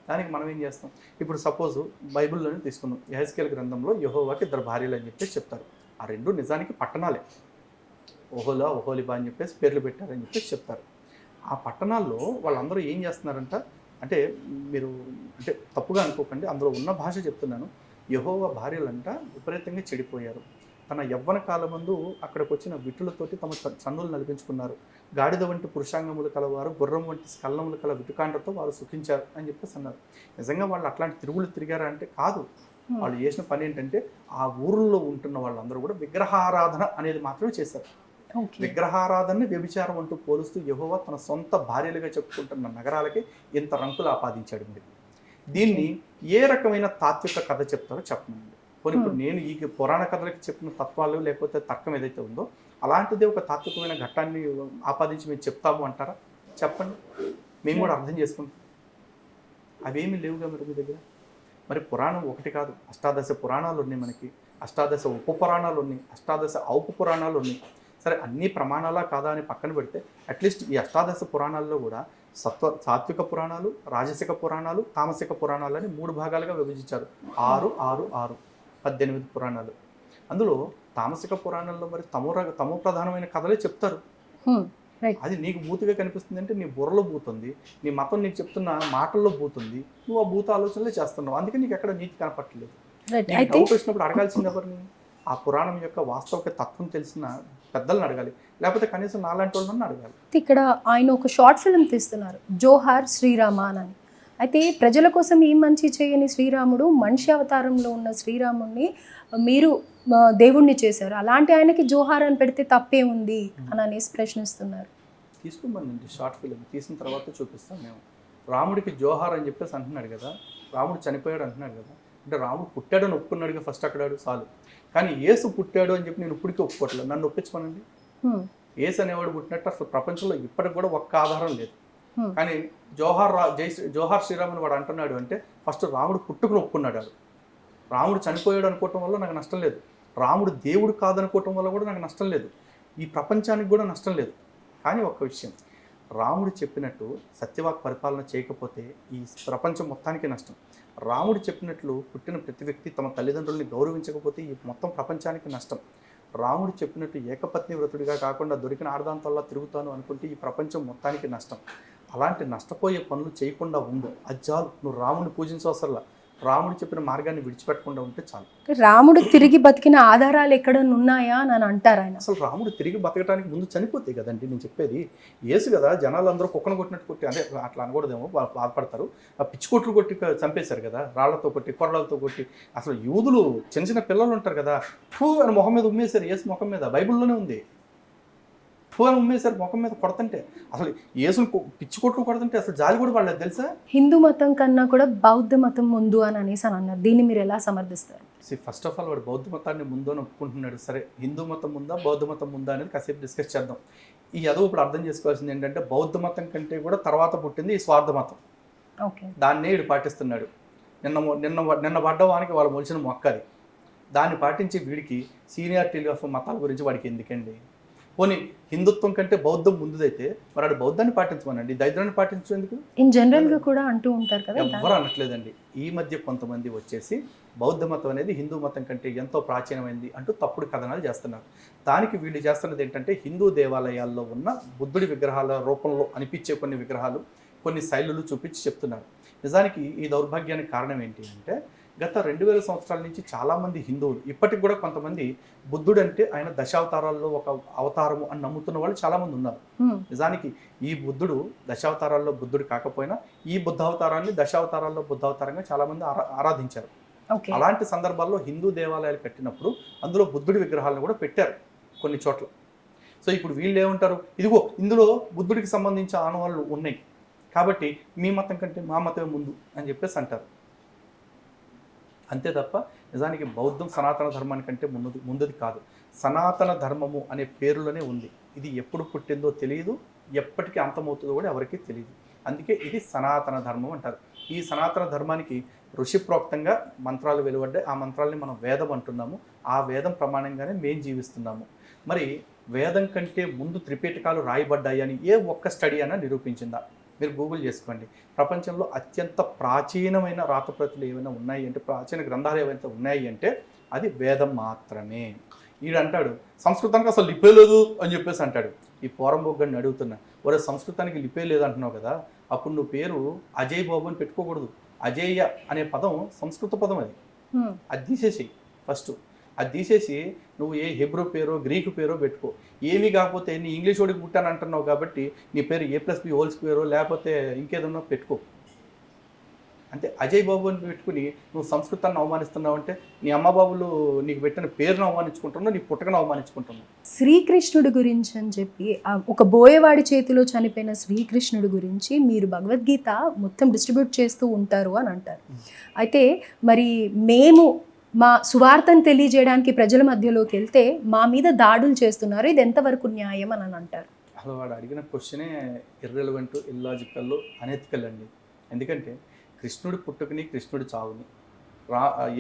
దానికి మనం ఏం చేస్తాం? ఇప్పుడు సపోజ్ బైబిల్లోనే తీసుకుందాం. యెహెజ్కేలు గ్రంథంలో యెహోవాకి 2 భార్యలు అని చెప్పేసి చెప్తారు. ఆ 2 నిజానికి పట్టణాలే. ఓహోలా, ఓహోలిబా అని చెప్పేసి పేర్లు పెట్టారని చెప్పేసి చెప్తారు. ఆ పట్టణాల్లో వాళ్ళందరూ ఏం చేస్తున్నారంట అంటే మీరు అంటే తప్పుగా అనుకోకండి, అందులో ఉన్న భాష చెప్తున్నాను. యెహోవా భార్యలంట విపరీతంగా చెడిపోయారు. తన యవ్వన కాలమందు అక్కడికి వచ్చిన విటులతోటి తమ చన్నులు నడిపించుకున్నారు. గాడిద వంటి పురుషాంగములు కలవారు, గుర్రం వంటి స్కల్లములు కల విటుకాండతో వారు సుఖించారు అని చెప్పేసి అన్నారు. నిజంగా వాళ్ళు అట్లాంటి తిరుగులు తిరిగారా అంటే కాదు. వాళ్ళు చేసిన పని ఏంటంటే ఆ ఊళ్ళో ఉంటున్న వాళ్ళందరూ కూడా విగ్రహారాధన అనేది మాత్రమే చేశారు. విగ్రహారాధనని వ్యభిచారం అంటూ పోలుస్తూ యెహోవా తన సొంత భార్యలుగా చెప్పుకుంటున్న నగరాలకి ఇంత రంకులు ఆపాదించాడు. దీన్ని ఏ రకమైన తాత్విక కథ చెప్తారో చెప్పండి. పోనీ ఇప్పుడు నేను ఈ పురాణ కథలకి చెప్పిన తత్వాలు లేకపోతే తర్కం ఏదైతే ఉందో అలాంటిదే ఒక తాత్వికమైన ఘట్టాన్ని ఆపాదించి మేము చెప్తాము అంటారా? చెప్పండి, మేము కూడా అర్థం చేసుకుంటాం. అవేమీ లేవుగా మరి మీ దగ్గర. మరి పురాణం ఒకటి కాదు, అష్టాదశ పురాణాలు ఉన్నాయి మనకి, అష్టాదశ ఉప పురాణాలు ఉన్నాయి, అష్టాదశ ఔప పురాణాలు ఉన్నాయి. సరే అన్ని ప్రమాణాలా కాదా అని పక్కన పెడితే అట్లీస్ట్ ఈ అష్టాదశ పురాణాల్లో కూడా సాత్విక పురాణాలు, రాజసిక పురాణాలు, తామసిక పురాణాలు అని 3 భాగాలుగా విభజించారు. 6, 6, 6, 18 పురాణాలు. అందులో తామసిక పురాణంలో మరి తమో ప్రధానమైన కథలే చెప్తారు. అది నీకు భూతిగా కనిపిస్తుంది అంటే నీ బుర్రలో భూతుంది, నీ మతం నీకు చెప్తున్న మాటల్లో భూతుంది, నువ్వు ఆ భూత ఆలోచనలే చేస్తున్నావు. అందుకే నీకు ఎక్కడ నీతి కనపట్టలేదు. డౌట్ వచ్చినప్పుడు అడగాల్సింది ఎవరిని? ఆ పురాణం యొక్క వాస్తవిక తత్వం తెలిసిన పెద్దలను అడగాలి, లేకపోతే కనీసం నాలాంటి వాళ్ళని అడగాలి. ఇక్కడ ఆయన ఒక షార్ట్ ఫిల్మ్ తీస్తున్నారు, జోహార్ శ్రీరామ అని. అయితే ప్రజల కోసం ఏం మంచి చేయని శ్రీరాముడు మనిషి అవతారంలో ఉన్న శ్రీరాముడిని మీరు దేవుణ్ణి చేశారు, అలాంటి ఆయనకి జోహార్ అని పెడితే తప్పే ఉంది అని అనేసి ప్రశ్నిస్తున్నారు. తీసుకోమనండి షార్ట్ ఫిల్మ్, తీసిన తర్వాత చూపిస్తాం మేము. రాముడికి జోహార్ అని చెప్పేసి అంటున్నాడు కదా, రాముడు చనిపోయాడు అంటున్నాడు కదా, అంటే రాముడు పుట్టాడని ఒప్పుకున్నాడుగా ఫస్ట్ అక్కడాడు చాలు. కానీ యేసు పుట్టాడు అని చెప్పి నేను ఇప్పటికీ ఒప్పుకోవట్లేదు, నన్ను ఒప్పించమనండి. యేసు అనేవాడు పుట్టినట్టు అసలు ప్రపంచంలో ఇప్పటికి కూడా ఒక్క ఆధారం లేదు. కానీ జోహార్ శ్రీరామ్ అని వాడు అంటున్నాడు అంటే ఫస్ట్ రాముడు పుట్టుకుని ఒప్పుకున్నాడు. రాముడు చనిపోయాడు అనుకోవటం వల్ల నాకు నష్టం లేదు, రాముడు దేవుడు కాదనుకోవటం వల్ల కూడా నాకు నష్టం లేదు, ఈ ప్రపంచానికి కూడా నష్టం లేదు. కానీ ఒక్క విషయం, రాముడు చెప్పినట్టు సత్యవాక్ పరిపాలన చేయకపోతే ఈ ప్రపంచం మొత్తానికి నష్టం. రాముడు చెప్పినట్లు పుట్టిన ప్రతి వ్యక్తి తమ తల్లిదండ్రుల్ని గౌరవించకపోతే ఈ మొత్తం ప్రపంచానికి నష్టం. రాముడు చెప్పినట్టు ఏకపత్ని వ్రతుడిగా కాకుండా దొరికిన ఆడదాంతల్లా తిరుగుతాను అనుకుంటే ఈ ప్రపంచం మొత్తానికి నష్టం. అలాంటి నష్టపోయే పనులు చేయకుండా ఉండు, అది చాలు. నువ్వు రాముడిని పూజించవసరలా, రాముడు చెప్పిన మార్గాన్ని విడిచిపెట్టకుండా ఉంటే చాలు. రాముడు తిరిగి బతికిన ఆధారాలు ఎక్కడన్నా ఉన్నాయా అని అంటారు ఆయన. అసలు రాముడు తిరిగి బతకడానికి ముందు చనిపోతాయి కదండి నేను చెప్పేది. యేసు కదా జనాలు అందరూ కుక్కను కొట్టినట్టు కొట్టి, అంటే అట్లా అనకూడదేమో, బాధపడతారు, ఆ పిచ్చి కొట్లు కొట్టి చంపేశారు కదా, రాళ్లతో కొట్టి కొరలతో కొట్టి. అసలు యూదులు చిన్న చిన్న పిల్లలు ఉంటారు కదా, ఫూ అని మొహం మీద ఉమ్మేశారు యేసు ముఖం మీద, బైబిల్లోనే ఉంది. ఫూ అని ఉమ్మేశారు ముఖం మీద కొడుతుంటే, అసలు యేసుని పిచ్చి కొట్లు కొడుతుంటే అసలు జాలి కూడా పడలేదు తెలుసా. హిందూ మతం కన్నా కూడా బౌద్ధ మతం ముందు అని అనేసి అని అన్నారు, దీన్ని మీరు ఎలా సమర్థిస్తారు? ఫస్ట్ ఆఫ్ ఆల్ వాడు బౌద్ధ మతాన్ని ముందు అని ఒప్పుకుంటున్నాడు. సరే హిందూ మతం ముందా బౌద్ధ మతం ముందా అనేది కాసేపు డిస్కస్ చేద్దాం. ఈ అదో ఇప్పుడు అర్థం చేసుకోవాల్సింది ఏంటంటే బౌద్ధ మతం కంటే కూడా తర్వాత పుట్టింది ఈ స్వార్థ మతం. ఓకే. దాన్నే వీడు పాటిస్తున్నాడు. నిన్న పడ్డవానికి వాళ్ళు మొలిచిన మొక్క అది. దాన్ని పాటించి వీడికి సీనియారిటీ ఆఫ్ మతాల గురించి వాడికి ఎందుకండి? పోనీ హిందుత్వం కంటే బౌద్ధం ముందుదైతే మరి ఆడు బౌద్ధాన్ని పాటించమనండి, దైద్రాన్ని పాటించేందుకు? ఇన్ జనరల్గా కూడా అంటూ ఉంటారు కదా. ఎవ్వరు అనట్లేదండి. ఈ మధ్య కొంతమంది వచ్చేసి బౌద్ధ మతం అనేది హిందూ మతం కంటే ఎంతో ప్రాచీనమైంది అంటూ తప్పుడు కథనాలు చేస్తున్నారు. దానికి వీళ్ళు చేస్తున్నది ఏంటంటే హిందూ దేవాలయాల్లో ఉన్న బుద్ధుడి విగ్రహాల రూపంలో అనిపించే కొన్ని విగ్రహాలు, కొన్ని శైలులు చూపించి చెప్తున్నారు. నిజానికి ఈ దౌర్భాగ్యానికి కారణం ఏంటి అంటే గత 2000 సంవత్సరాల నుంచి చాలామంది హిందువులు ఇప్పటికి కూడా కొంతమంది బుద్ధుడు అంటే ఆయన దశావతారాల్లో ఒక అవతారము అని నమ్ముతున్న వాళ్ళు చాలామంది ఉన్నారు. నిజానికి ఈ బుద్ధుడు దశావతారాల్లో బుద్ధుడు కాకపోయినా ఈ బుద్ధావతారాన్ని దశావతారాల్లో బుద్ధావతారంగా చాలామంది ఆరాధించారు. అలాంటి సందర్భాల్లో హిందూ దేవాలయాలు కట్టినప్పుడు అందులో బుద్ధుడి విగ్రహాలను కూడా పెట్టారు కొన్ని చోట్ల. సో ఇప్పుడు వీళ్ళు ఏమంటారు, ఇదిగో ఇందులో బుద్ధుడికి సంబంధించిన ఆనవాళ్ళు ఉన్నాయి కాబట్టి మీ మతం కంటే మా మతమే ముందు అని చెప్పేసి అంటారు. అంతే తప్ప నిజానికి బౌద్ధం సనాతన ధర్మానికంటే ముందుది కాదు. సనాతన ధర్మము అనే పేరులోనే ఉంది. ఇది ఎప్పుడు పుట్టిందో తెలియదు, ఎప్పటికీ అంతమవుతుందో కూడా ఎవరికీ తెలియదు. అందుకే ఇది సనాతన ధర్మం అంటారు. ఈ సనాతన ధర్మానికి ఋషిప్రోక్తంగా మంత్రాలు వెలువడ్డాయి. ఆ మంత్రాలని మనం వేదం అంటున్నాము. ఆ వేదం ప్రమాణంగానే మేము జీవిస్తున్నాము. మరి వేదం కంటే ముందు త్రిపీఠకాలు రాయబడ్డాయి అని ఏ ఒక్క స్టడీ అయినా నిరూపించిందా? మీరు గూగుల్ చేసుకోండి. ప్రపంచంలో అత్యంత ప్రాచీనమైన రాతప్రతులు ఏమైనా ఉన్నాయి అంటే, ప్రాచీన గ్రంథాలు ఏవైతే ఉన్నాయి అంటే అది వేదం మాత్రమే. ఈడంటాడు సంస్కృతానికి అసలు లిపే లేదు అని చెప్పేసి అంటాడు. ఈ పోరంబొగ్గని అడుగుతున్నా, ఒరే సంస్కృతానికి లిపే లేదు అంటున్నావు కదా, అప్పుడు నువ్వు పేరు అజయ్ బాబు అని పెట్టుకోకూడదు. అజేయ అనే పదం సంస్కృత పదం, అది తీసేసి ఫస్ట్ అది తీసేసి నువ్వు ఏ హెబ్రూ పేరో గ్రీకు పేరో పెట్టుకో. ఏమీ కాకపోతే నీ ఇంగ్లీష్ వాడికి పుట్టాను అంటున్నావు కాబట్టి నీ పేరు A+B హోల్ స్క్వేరో లేకపోతే ఇంకేదన్నా పెట్టుకో. అంటే అజయ్ బాబు అని పెట్టుకుని నువ్వు సంస్కృతాన్ని అవమానిస్తున్నావు అంటే నీ అమ్మ బాబులు నీకు పెట్టిన పేరును అవమానించుకుంటున్నావు, నీ పుట్టకను అవమానించుకుంటున్నావు. శ్రీకృష్ణుడి గురించి అని చెప్పి ఒక బోయవాడి చేతిలో చనిపోయిన శ్రీకృష్ణుడి గురించి మీరు భగవద్గీత మొత్తం డిస్ట్రిబ్యూట్ చేస్తూ ఉంటారు అని అంటారు. అయితే మరి మేము మా సువార్తను తెలియజేయడానికి ప్రజల మధ్యలోకి వెళ్తే మా మీద దాడులు చేస్తున్నారు, ఇది ఎంతవరకు న్యాయం అని అంటారు? అసలు వాడు అడిగిన క్వశ్చనే ఇర్రెలవెంట్, ఇల్లాజికల్, అనెథికల్ అండి. ఎందుకంటే కృష్ణుడి పుట్టుకని కృష్ణుడి చావుని,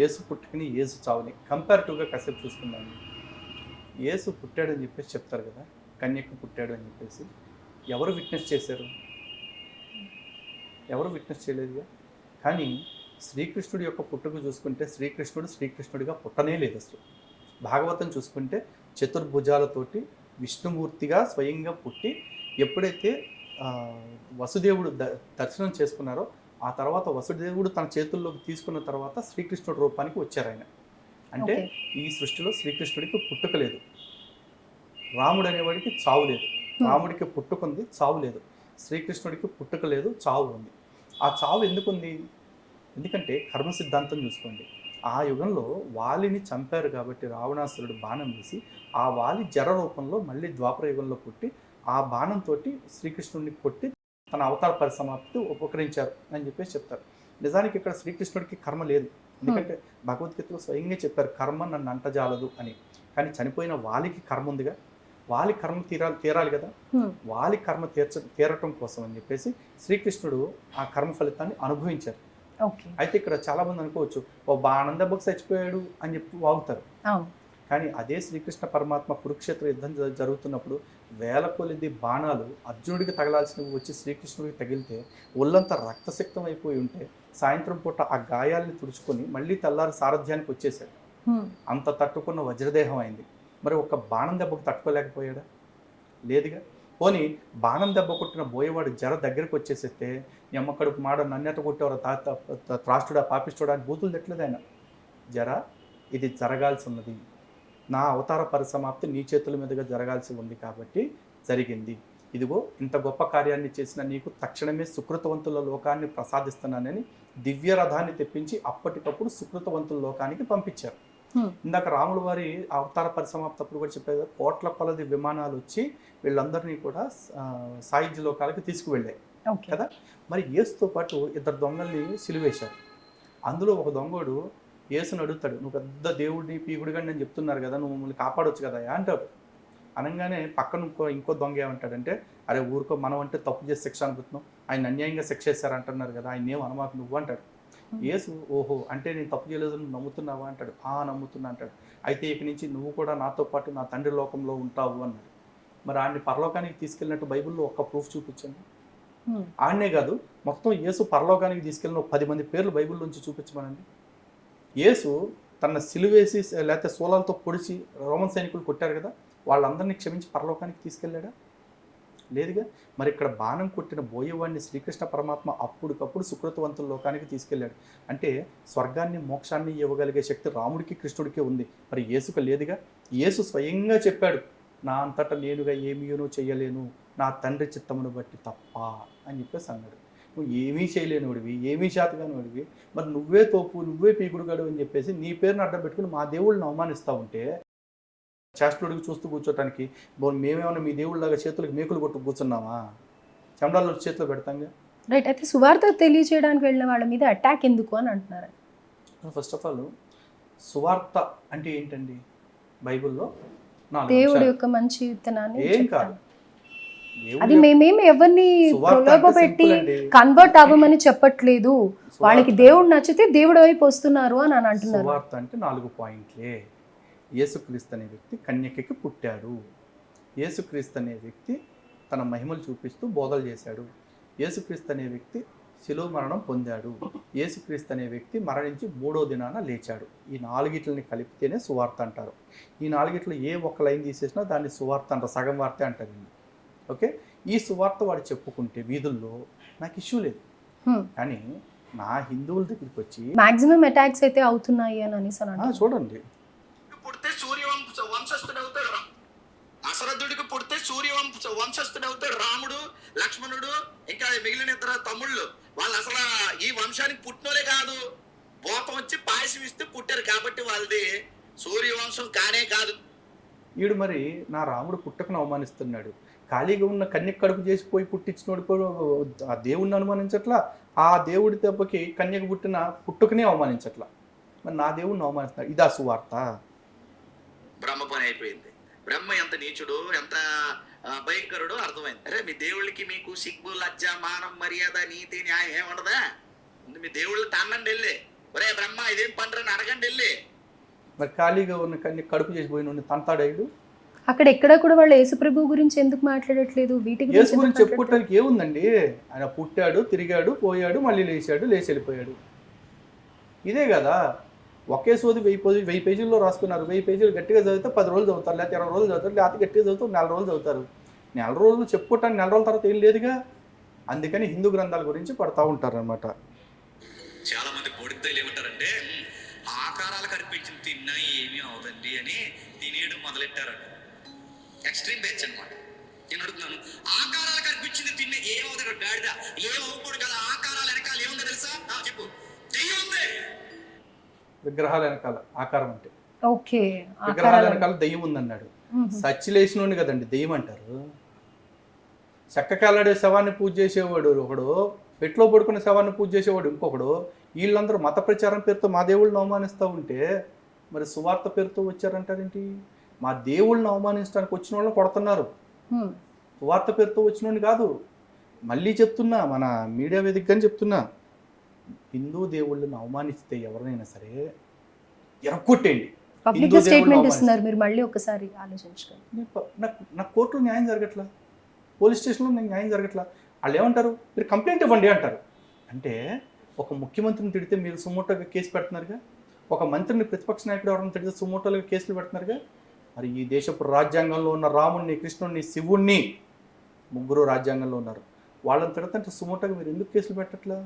యేసు పుట్టుకని యేసు చావుని కంపారిటివ్గా కాసేపు చూసుకుందాం. యేసు పుట్టాడని చెప్పేసి చెప్తారు కదా, కన్యక పుట్టాడు అని చెప్పేసి. ఎవరు విట్నెస్ చేశారు? ఎవరు విట్నెస్ చేయలేదుగా. కానీ శ్రీకృష్ణుడి యొక్క పుట్టుక చూసుకుంటే శ్రీకృష్ణుడిగా పుట్టనే లేదు అసలు. భాగవతం చూసుకుంటే చతుర్భుజాలతోటి విష్ణుమూర్తిగా స్వయంగా పుట్టి ఎప్పుడైతే వసుదేవుడు దర్శనం చేసుకున్నారో ఆ తర్వాత వసుదేవుడు తన చేతుల్లోకి తీసుకున్న తర్వాత శ్రీకృష్ణుడి రూపానికి వచ్చారు ఆయన. అంటే ఈ సృష్టిలో శ్రీకృష్ణుడికి పుట్టుక లేదు, రాముడు అనేవాడికి చావు లేదు. రాముడికి పుట్టుకుంది, చావు లేదు. శ్రీకృష్ణుడికి పుట్టుక లేదు, చావు ఉంది. ఆ చావు ఎందుకుంది? ఎందుకంటే కర్మ సిద్ధాంతం చూసుకోండి. ఆ యుగంలో వాలిని చంపారు కాబట్టి రావణాసురుడు బాణం వేసి ఆ వాలి జర రూపంలో మళ్ళీ ద్వాపర యుగంలో పుట్టి ఆ బాణంతో శ్రీకృష్ణుడిని కొట్టి తన అవతార పరిసమాప్తి ఉపకరించారు అని చెప్పేసి చెప్తారు. నిజానికి ఇక్కడ శ్రీకృష్ణుడికి కర్మ లేదు. ఎందుకంటే భగవద్గీతలో స్వయంగా చెప్పారు కర్మ నన్ను అంటజాలదు అని. కానీ చనిపోయిన వాలికి కర్మ ఉందిగా, వాలి కర్మ తీరాలి కదా. వాలి కర్మ తీరటం కోసం అని చెప్పేసి శ్రీకృష్ణుడు ఆ కర్మ ఫలితాన్ని అనుభవించారు. అయితే ఇక్కడ చాలా మంది అనుకోవచ్చు ఓ బాణం దెబ్బకు చచ్చిపోయాడు అని చెప్పి వాగుతారు. కానీ అదే శ్రీకృష్ణ పరమాత్మ కురుక్షేత్ర యుద్ధం జరుగుతున్నప్పుడు వేల కొలిది బాణాలు అర్జునుడికి తగలాల్సినవి వచ్చి శ్రీకృష్ణుడికి తగిలితే ఒళ్ళంతా రక్తసిక్తం అయిపోయి ఉంటే సాయంత్రం పూట ఆ గాయాల్ని తుడుచుకొని మళ్ళీ తెల్లారి సారథ్యానికి వచ్చేసాడు. అంత తట్టుకున్న వజ్రదేహం అయింది. మరి ఒక బాణం దెబ్బకు తట్టుకోలేకపోయాడా? లేదుగా. పోనీ బాణం దెబ్బ కొట్టిన బోయేవాడు జర దగ్గరికి వచ్చేసేస్తే నీ అమ్మ కడుపు మాడ నన్నెట కొట్టేవారు త్రాష్టుడా పాపిస్తుడా అని బూతులు తెట్లేదు ఆయన. జర ఇది జరగాల్సి ఉన్నది, నా అవతార పరిసమాప్తి నీ చేతుల మీదుగా జరగాల్సి ఉంది కాబట్టి జరిగింది. ఇదిగో ఇంత గొప్ప కార్యాన్ని చేసిన నీకు తక్షణమే సుకృతవంతుల లోకాన్ని ప్రసాదిస్తున్నానని దివ్య రథాన్ని తెప్పించి అప్పటికప్పుడు సుకృతవంతుల లోకానికి పంపించారు. ఇందాక రాముల వారి అవతార పరిసమాప్తప్పుడు కూడా చెప్పేది కోట్ల కొలది విమానాలు వచ్చి వీళ్ళందరినీ కూడా సాయుధ్య లోకాలకి తీసుకువెళ్ళాయి కదా. మరి యేసుతో పాటు ఇద్దరు దొంగల్ని సిలువేశారు. అందులో ఒక దొంగడు యేసుని అడుగుతాడు, నువ్వు పెద్ద దేవుడిని పీగుడిగా నేను చెప్తున్నారు కదా, నువ్వు మమ్మల్ని కాపాడొచ్చు కదా అంటాడు. అనగానే పక్కన ఇంకో దొంగ ఏమంటాడంటే, అరే ఊరుకో, మనం అంటే తప్పు చేసి శిక్ష అనుకుంటున్నాం, ఆయన అన్యాయంగా శిక్ష చేశారు అంటున్నారు కదా, ఆయన ఏం అనమాకు నువ్వు అంటాడు. యేసు ఓహో అంటే నేను తప్పు చేయలేదు నువ్వు నమ్ముతున్నావా అంటాడు. నమ్ముతున్నా అంటాడు. అయితే ఇక నుంచి నువ్వు కూడా నాతో పాటు నా తండ్రి లోకంలో ఉంటావు అన్నాడు. మరి ఆయన్ని పరలోకానికి తీసుకెళ్ళినట్టు బైబిల్లో ఒక్క ప్రూఫ్ చూపించండి. ఆడనే కాదు, మొత్తం యేసు పరలోకానికి తీసుకెళ్ళిన 10 మంది పేర్లు బైబిల్లోంచి చూపించమనండి. యేసు తన సిలువేసి లేకపోతే సోలాలతో పొడిచి రోమన్ సైనికులు కొట్టారు కదా, వాళ్ళందరినీ క్షమించి పరలోకానికి తీసుకెళ్ళాడా? లేదుగా. మరి ఇక్కడ బాణం కొట్టిన బోయేవాడిని శ్రీకృష్ణ పరమాత్మ అప్పటికప్పుడు సుకృతవంతుల లోకానికి తీసుకెళ్ళాడు. అంటే స్వర్గాన్ని మోక్షాన్ని ఇవ్వగలిగే శక్తి రాముడికి కృష్ణుడికి ఉంది, మరి యేసుకు లేదుగా. యేసు స్వయంగా చెప్పాడు, నా అంతటా నేనుగా ఏమీనూ చేయలేను, నా తండ్రి చిత్తమును బట్టి తప్ప అని చెప్పేసి అన్నాడు. నువ్వు ఏమీ చేయలేనివాడివి, ఏమీ శాతగానివాడివి, మరి నువ్వే తోపు, నువ్వే పీకుడుగాడు అని చెప్పేసి నీ పేరుని అడ్డం పెట్టుకుని మా దేవుళ్ళని అవమానిస్తూ ఉంటే చేష్టలుడికి చూస్తూ కూర్చోటానికి మేమేమన్నా మీ దేవుళ్ళలాగా చేతులకు మేకులు కొట్టు కూర్చున్నామా? చెమడాలు చేతిలో పెడతాంగా. రైట్. అయితే సువార్త తెలియజేయడానికి వెళ్ళిన వాళ్ళ మీద అటాక్ ఎందుకు అని అంటున్నారు? ఫస్ట్ ఆఫ్ ఆల్ సువార్త అంటే ఏంటండి? బైబిల్లో దేవుడి యొక్క మంచి విత్తనాన్ని ఏం కాదు. అది మేమేమి ఎవరిని ప్రలోభపెట్టి కన్వర్ట్ అవ్వమని చెప్పట్లేదు. వాళ్ళకి దేవుడు నచ్చితే దేవుడి వైపు వస్తున్నారు అని అంటున్నారు. సువార్త అంటే 4 పాయింట్లే. యేసుక్రీస్తు అనే వ్యక్తి కన్యకకి పుట్టాడు. యేసుక్రీస్తు అనే వ్యక్తి తన మహిమలు చూపిస్తూ బోధలు చేశాడు. యేసుక్రీస్తు అనే వ్యక్తి శిలువ మరణం పొందాడు. యేసుక్రీస్తు అనే వ్యక్తి మరణించి 3వ దినాన లేచాడు. ఈ 4గిట్లని కలిపితేనే సువార్త అంటారు. ఈ 4గిట్లో ఏ ఒక్క లైన్ తీసేసినా దాన్ని సువార్త అంటారు, సగం వార్తే అంటారు. ఓకే, ఈ సువార్త వాడు చెప్పుకుంటే వీధుల్లో నాకు ఇష్యూ లేదు. కానీ నా హిందువుల దగ్గరికి వచ్చి మాక్సిమం అటాక్స్ అయితే అవుతున్నాయి అని అనేసి చూడండి. పుడితే వంశస్థుడు అవుతాడు. అసరథుడికి పుడితే వంశస్థుడు అవుతాడు. రాముడు, లక్ష్మణుడు, ఇంకా మిగిలిన ఇద్దరు తమ్ముళ్ళు వాళ్ళు అసలు ఈ వంశానికి పుట్టినోలే కాదు, భూతం వచ్చి పాయసం ఇస్తే పుట్టారు కాబట్టి వాళ్ళది సూర్యవంశం కానే కాదు. వీడు మరి నా రాముడు పుట్టకను అవమానిస్తున్నాడు. ఖాళీగా ఉన్న కన్యక కడుపు చేసిపోయి పుట్టించినోడు ఆ దేవుడిని అనుమానించట్లా, ఆ దేవుడి దెబ్బకి కన్యక పుట్టిన పుట్టుకనే అవమానించట్లా. మరి నా దేవుడిని అవమానిస్తున్నాడు. ఇదా సువార్త? బ్రహ్మ పని అయిపోయింది. బ్రహ్మ ఎంత నీచుడు, ఎంత భయంకరుడు అర్థమైంది. అరే మీ దేవుళ్ళకి మీకు సిగ్గు, లజ్జ, మానం, మర్యాద, నీతి, న్యాయం ఏముండదా? మీ దేవుళ్ళు తన్నండి వెళ్ళి, ఒరే బ్రహ్మ ఇదేం పండ్రని అడగండి వెళ్ళి. మరి ఖాళీగా ఉన్న కన్యక కడుపు చేసిపోయిన తంతాడాయుడు అక్కడ ఎక్కడ కూడా వాళ్ళు యేసుప్రభు గురించి ఎందుకు మాట్లాడట్లేదు? వీటి గురించి చెప్పుకోవడానికి ఏముందండి? ఆయన పుట్టాడు, తిరిగాడు, పోయాడు, మళ్ళీ లేచాడు, లేచి వెళ్ళిపోయాడు. ఇదే కదా. ఒకే సోది 1000 పేజీల్లో రాసుకున్నారు. 1000 పేజీలు గట్టిగా చదివితే 10 రోజులు చదువుతారు, లేకపోతే 20 రోజులు చదువుతారు, లేకపోతే గట్టిగా చదువుతారు 4 రోజులు చదువుతారు. 4 రోజులు చెప్పుకోవటానికి 4 రోజుల తర్వాత ఏం లేదుగా. అందుకని హిందూ గ్రంథాల గురించి పడతా ఉంటారు అనమాట. చాలా మంది పొడిద్దలు ఏమంటారంటే ఆకారాలు కనిపించింది తిన్నా ఏమీ అవదండి అని తినేయడం మొదలెట్టారు. ఎక్స్ట్రీమ్ బ్యాచ్ అనమాట. నేను అడుగుతున్నాను, ఆకారాలు కనిపించింది తిన్న ఏమవుతాడు గాడిద? ఏమవుతాడు కదా. ఆకారాలు వెనకాల ఏముందో తెలుసా? చెప్పు. దెయ్యం ఉంది. విగ్రహాల వెనకాల ఆకారం అంటే ఓకే, విగ్రహాల వెనకాల దెయ్యం ఉందన్నాడు. సచ్చిలేసినోడిని కదండి దెయ్యం అంటారు. చక్కకాలాడే శవాన్ని పూజ చేసేవాడు ఒకడు, పెట్లో పడుకునే శవాన్ని పూజ చేసేవాడు ఇంకొకడు. వీళ్ళందరూ మత ప్రచారం పేరుతో మా దేవుళ్ళని అవమానిస్తూ ఉంటే మరి సువార్త పేరుతో వచ్చారంటారేంటి? మా దేవుళ్ళని అవమానించడానికి వచ్చిన వాళ్ళని కొడుతున్నారు, సువార్త పేరుతో వచ్చినోడిని కాదు. మళ్ళీ చెప్తున్నా, మన మీడియా వేదికగానే చెప్తున్నా, హిందూ దేవుళ్ళని అవమానిస్తే ఎవరినైనా సరే ఎరక్కొట్టేయండి. పబ్లిక్ స్టేట్మెంట్ ఇస్తున్నారు, మీరు మళ్ళీ ఒకసారి ఆలోచించుకోండి. నాకు కోర్టులో న్యాయం జరగట్లా, పోలీస్ స్టేషన్లో నాకు న్యాయం జరగట్లా. వాళ్ళు ఏమంటారు, మీరు కంప్లైంట్ ఇవ్వండి అంటారు. అంటే ఒక ముఖ్యమంత్రిని తిడితే మీరు సుమోటోగా కేసు పెడుతున్నారుగా, ఒక మంత్రిని ప్రతిపక్ష నాయకుడు ఎవరైనా తిడితే సుమోటోలుగా కేసులు పెడుతున్నారుగా. మరి ఈ దేశపు రాజ్యాంగంలో ఉన్న రాముణ్ణి, కృష్ణుణ్ణి, శివుణ్ణి, 3 రాజ్యాంగంలో ఉన్నారు, వాళ్ళని తిడతంటే సుమోటోగా మీరు ఎందుకు కేసులు పెట్టట్లా?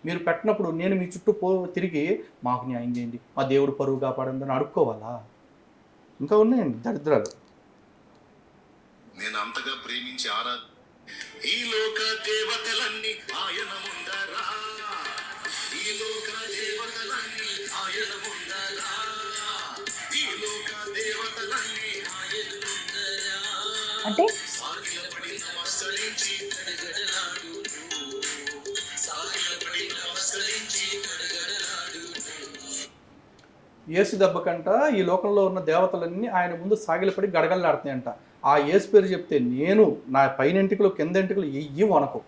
మీరు పెట్టినప్పుడు నేను మీ చుట్టూ తిరిగి మాకు న్యాయం చేయండి, మా దేవుడు పరువు కాపాడండి అని అడుక్కోవాలా? ఇంకా ఉన్నాయండి దరిద్రాలు. నేను అంతగా ప్రేమించి ఈ లోక దేవతలన్నీ ఆయన ముందరా, ఈ లోక దేవతలన్నీ ఆయన ముందరా, ఈ లోక దేవతలన్నీ ఆయన ముందరా. అంటే సాగిలపడి నమస్కరించి గడగడలాడు, సాగిలపడి నమస్కరించి గడగడలాడు. యేసు దెబ్బకంట ఈ లోకంలో ఉన్న దేవతలన్నీ ఆయన ముందు సాగిలపడి గడగడలాడుతున్నాయంట. ఆ యేసు పేరు చెప్తే నేను నా పైన ఎంటికలు కింద ఎంటికలు ఎయ్యి వనకు,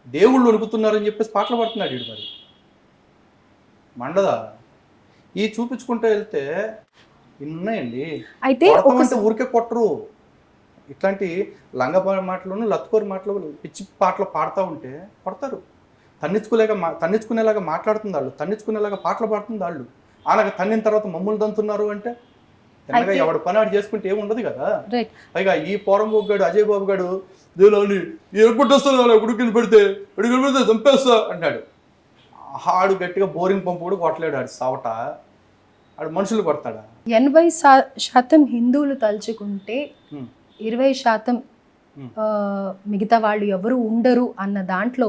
దేవుళ్ళు వణుకుతున్నారని చెప్పేసి పాటలు పడుతున్నాడు వీడు. మరి మండదా ఈ చూపించుకుంటూ వెళ్తే ఉన్నాయండి. అయితే కొడతామంటే ఊరికే కొట్టరు. ఇట్లాంటి లంగ మాటలను లత్కోరి మాటలు పిచ్చి పాటలు పాడుతూ ఉంటే కొడతారు. తన్నించుకునేలాగా మాట్లాడుతుంది వాళ్ళు, తన్నించుకునేలాగా పాటలు పాడుతుంది వాళ్ళు. అలాగ తన్నిన తర్వాత మమ్మల్ని దంతున్నారు అంటే తిన్నగా ఎవడు పని ఆడు చేసుకుంటే ఏముండదు కదా. పైగా ఈ పోరంబాబు గాడు, అజయ్ బాబు గాడు దేవుని ఎప్పుడొస్తాను గుడికి పెడితే చంపేస్తా అంటాడు. ఆడు గట్టిగా బోరింగ్ పంపు కూడా కొట్టలేడు. ఆడు సావట ఆడు మనుషులు కొడతాడా? 80% హిందువులు తలుచుకుంటే 20% మిగతా వాళ్ళు ఎవరు ఉండరు అన్న దాంట్లో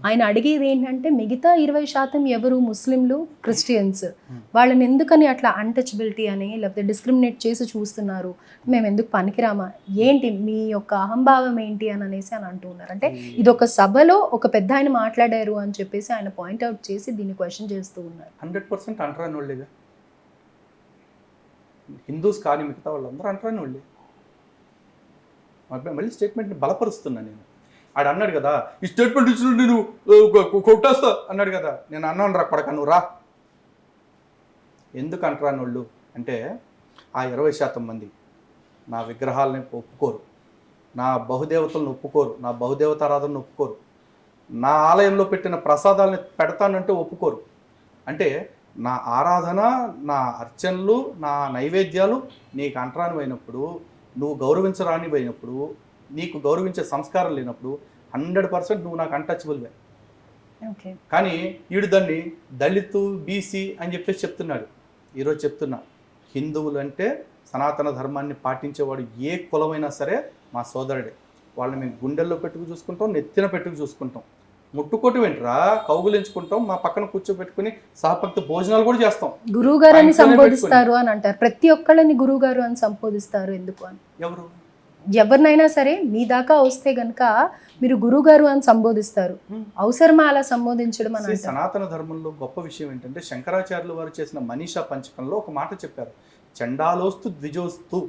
ఆయన అడిగేది ఏంటంటే మిగతా 20% ఎవరు? ముస్లింలు, క్రిస్టియన్స్. వాళ్ళని ఎందుకని అట్లా అన్టచబిలిటీ అని లేకపోతే డిస్క్రిమినేట్ చేసి చూస్తున్నారు, మేము ఎందుకు పనికిరామా, ఏంటి మీ యొక్క అహంభావం ఏంటి అని అనేసి అని అంటూ ఉన్నారు. అంటే ఇది ఒక సభలో ఒక పెద్ద ఆయన మాట్లాడారు అని చెప్పేసి ఆయన పాయింట్అవుట్ చేసి దీన్ని క్వశ్చన్ చేస్తూ ఉన్నారు. 100% అంటరాని వాళ్ళేగా హిందూస్ కానీ మిగతా వాళ్ళందరూ అంటరాని వాళ్ళే. మళ్ళీ స్టేట్మెంట్ని బలపరుస్తున్నాను నేను. ఆడు అన్నాడు కదా ఈ స్టేట్మెంట్ ఇచ్చిన నేను కొట్టేస్తా అన్నాడు కదా. నేను అన్నాను రా కొడక నువ్వు రా. ఎందుకు అంటరాని వాళ్ళు అంటే ఆ 20% మంది నా విగ్రహాలని ఒప్పుకోరు, నా బహుదేవతలను ఒప్పుకోరు, నా బహుదేవతారాధనను ఒప్పుకోరు, నా ఆలయంలో పెట్టిన ప్రసాదాలని పెడతానంటే ఒప్పుకోరు. అంటే నా ఆరాధన, నా అర్చనలు, నా నైవేద్యాలు నీకు అంటరాని అయినప్పుడు, నువ్వు గౌరవించరాని అయినప్పుడు, నీకు గౌరవించే సంస్కారం లేనప్పుడు 100% నువ్వు నాకు అన్టచబుల్వే. కానీ వీడు దాన్ని దళితు, బీసీ అని చెప్పేసి చెప్తున్నాడు. ఈరోజు చెప్తున్నా, హిందువులు అంటే సనాతన ధర్మాన్ని పాటించేవాడు ఏ కులమైనా సరే మా సోదరుడే. వాళ్ళని మేము గుండెల్లో పెట్టుకు చూసుకుంటాం, నెత్తిన పెట్టుకు చూసుకుంటాం, ముట్టుకోటి వెంటరా కౌగులించుకుంటాం, మా పక్కన కూర్చోబెట్టుకుని సహపక్తి భోజనాలు కూడా చేస్తాం. గురువు గారు అని సంబోధిస్తారు అని అంటారు. ప్రతి ఒక్కళ్ళని గురువు గారు అని సంబోధిస్తారు ఎందుకు అని? ఎవరినైనా సరే మీ దాకా వస్తే గనక మీరు గురువు గారు అని సంబోధిస్తారు. అవసరమా అలా సంబోధించడం అని? సనాతన ధర్మంలో గొప్ప విషయం ఏంటంటే శంకరాచార్యులు వారు చేసిన మనీషా పంచకంలో ఒక మాట చెప్పారు, చండాలోస్తు ద్విజోస్తు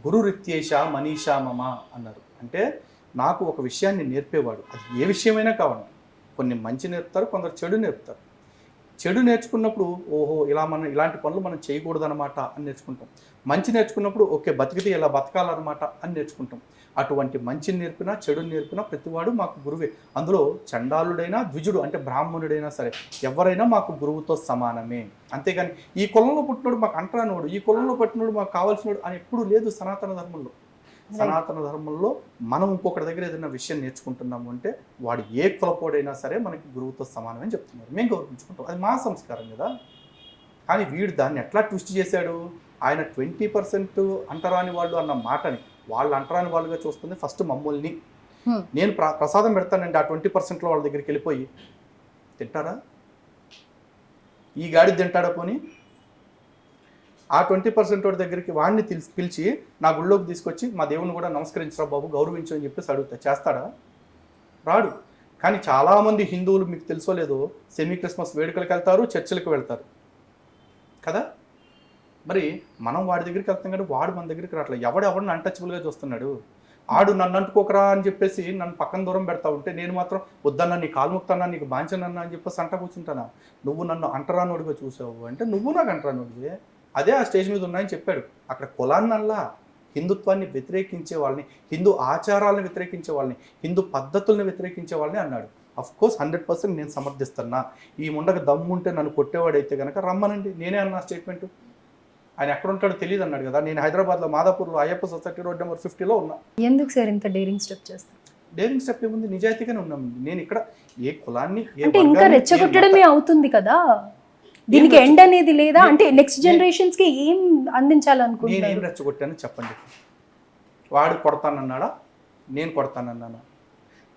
గురు రిత్యేష మనీషా మమ అన్నారు. అంటే నాకు ఒక విషయాన్ని నేర్పేవాడు, అది ఏ విషయమైనా కావాలి. కొన్ని మంచి నేర్పుతారు, కొందరు చెడు నేర్పుతారు. చెడు నేర్చుకున్నప్పుడు ఓహో ఇలాంటి పనులు మనం చేయకూడదన్నమాట అని నేర్చుకుంటాం. మంచి నేర్చుకున్నప్పుడు ఓకే బతికితే ఇలా బతకాలన్నమాట అని నేర్చుకుంటాం. అటువంటి మంచి నేర్పినా చెడు నేర్పినా ప్రతివాడు మాకు గురువే. అందులో చండాలుడైనా ద్విజుడు అంటే బ్రాహ్మణుడైనా సరే ఎవరైనా మాకు గురువుతో సమానమే. అంతేగాని ఈ కులంలో పుట్టినోడు మాకు అంటరానోడు, ఈ కులంలో పుట్టినోడు మాకు కావాల్సినోడు అని ఎప్పుడూ లేదు సనాతన ధర్మంలో. సనాతన ధర్మంలో మనం ఇంకొకటి దగ్గర ఏదైనా విషయం నేర్చుకుంటున్నాము అంటే వాడు ఏ కులపోడైనా సరే మనకి గురువుతో సమానమని చెప్తున్నారు. మేము గౌరవించుకుంటాం, అది మా సంస్కారం కదా. కానీ వీడు దాన్ని ఎట్లా ట్విస్ట్ చేశాడు? ఆయన 20% అంటరాని వాళ్ళు అన్న మాటని వాళ్ళు అంటరాని వాళ్ళుగా చూస్తుంది. ఫస్ట్ మమ్మల్ని నేను ప్రసాదం పెడతానండి, ఆ 20%లో వాళ్ళ దగ్గరికి వెళ్ళిపోయి తింటారా? ఈ గాడి తింటాడా? పోనీ ఆ 20% వాడి దగ్గరికి వాడిని పిలిచి నా గుళ్ళోకి తీసుకొచ్చి మా దేవుని కూడా నమస్కరించరా బాబు, గౌరవించు అని చెప్పేసి అడుగుతా, చేస్తాడా? రాడు. కానీ చాలామంది హిందువులు మీకు తెలుసో లేదో సెమీ క్రిస్మస్ వేడుకలకు వెళ్తారు, చర్చిలకు వెళ్తారు కదా. మరి మనం వాడి దగ్గరికి వెళ్తాం కానీ వాడు మన దగ్గరికి రావట్లేదు. ఎవడిని అన్టచబుల్గా చూస్తున్నాడు. ఆడు నన్ను అంటుకోకరా అని చెప్పేసి నన్ను పక్కన దూరం పెడతా ఉంటే నేను మాత్రం వద్దన్నా, నీ కాలుముక్తానా, నీకు బాంచనన్నా అని చెప్పేసి అంట కూర్చుంటానా? నువ్వు నన్ను అంటరానోడిగా చూసావు అంటే నువ్వు నాకు అంటరానోడివే. అదే ఆ స్టేజ్ మీద ఉన్నాయని చెప్పాడు. అక్కడ కులాన్నల్లా హిందుత్వాన్ని వ్యతిరేకించే వాళ్ళని, హిందూ ఆచారాలను వ్యతిరేకించే వాళ్ళని, హిందూ పద్ధతులను వ్యతిరేకించే వాళ్ళని అన్నాడు. అఫ్కోర్స్ 100% నేను సమర్థిస్తున్నా. ఈ ముండకు దమ్ముంటే నన్ను కొట్టేవాడైతే కనుక రమ్మనండి, నేనే అన్నా స్టేట్మెంట్. ఆయన ఎక్కడ ఉంటాడో తెలియదు అన్నాడు కదా. నేను హైదరాబాద్లో మాదాపూర్లో అయ్యప్ప సొసైటీ రోడ్ నెంబర్ 50లో ఉన్నా. ఎందుకు సార్ ఇంత డేరింగ్ స్టెప్ చేస్తాను? డేరింగ్ స్టెప్ ఏముంది, నిజాయితీగానే ఉన్నామండి. నేను ఇక్కడ ఏ కులాన్ని అంటే ఇంకా రెచ్చగొట్టడమే అవుతుంది కదా, దీనికి ఎండ్ అనేది లేదా? అంటే నెక్స్ట్ జనరేషన్స్ కి ఏం అందించాలనుకుంటున్నాను? నేనేం రెచ్చగొట్టాను చెప్పండి. వాడు కొడతానన్నాడా, నేను కొడతానన్నానా?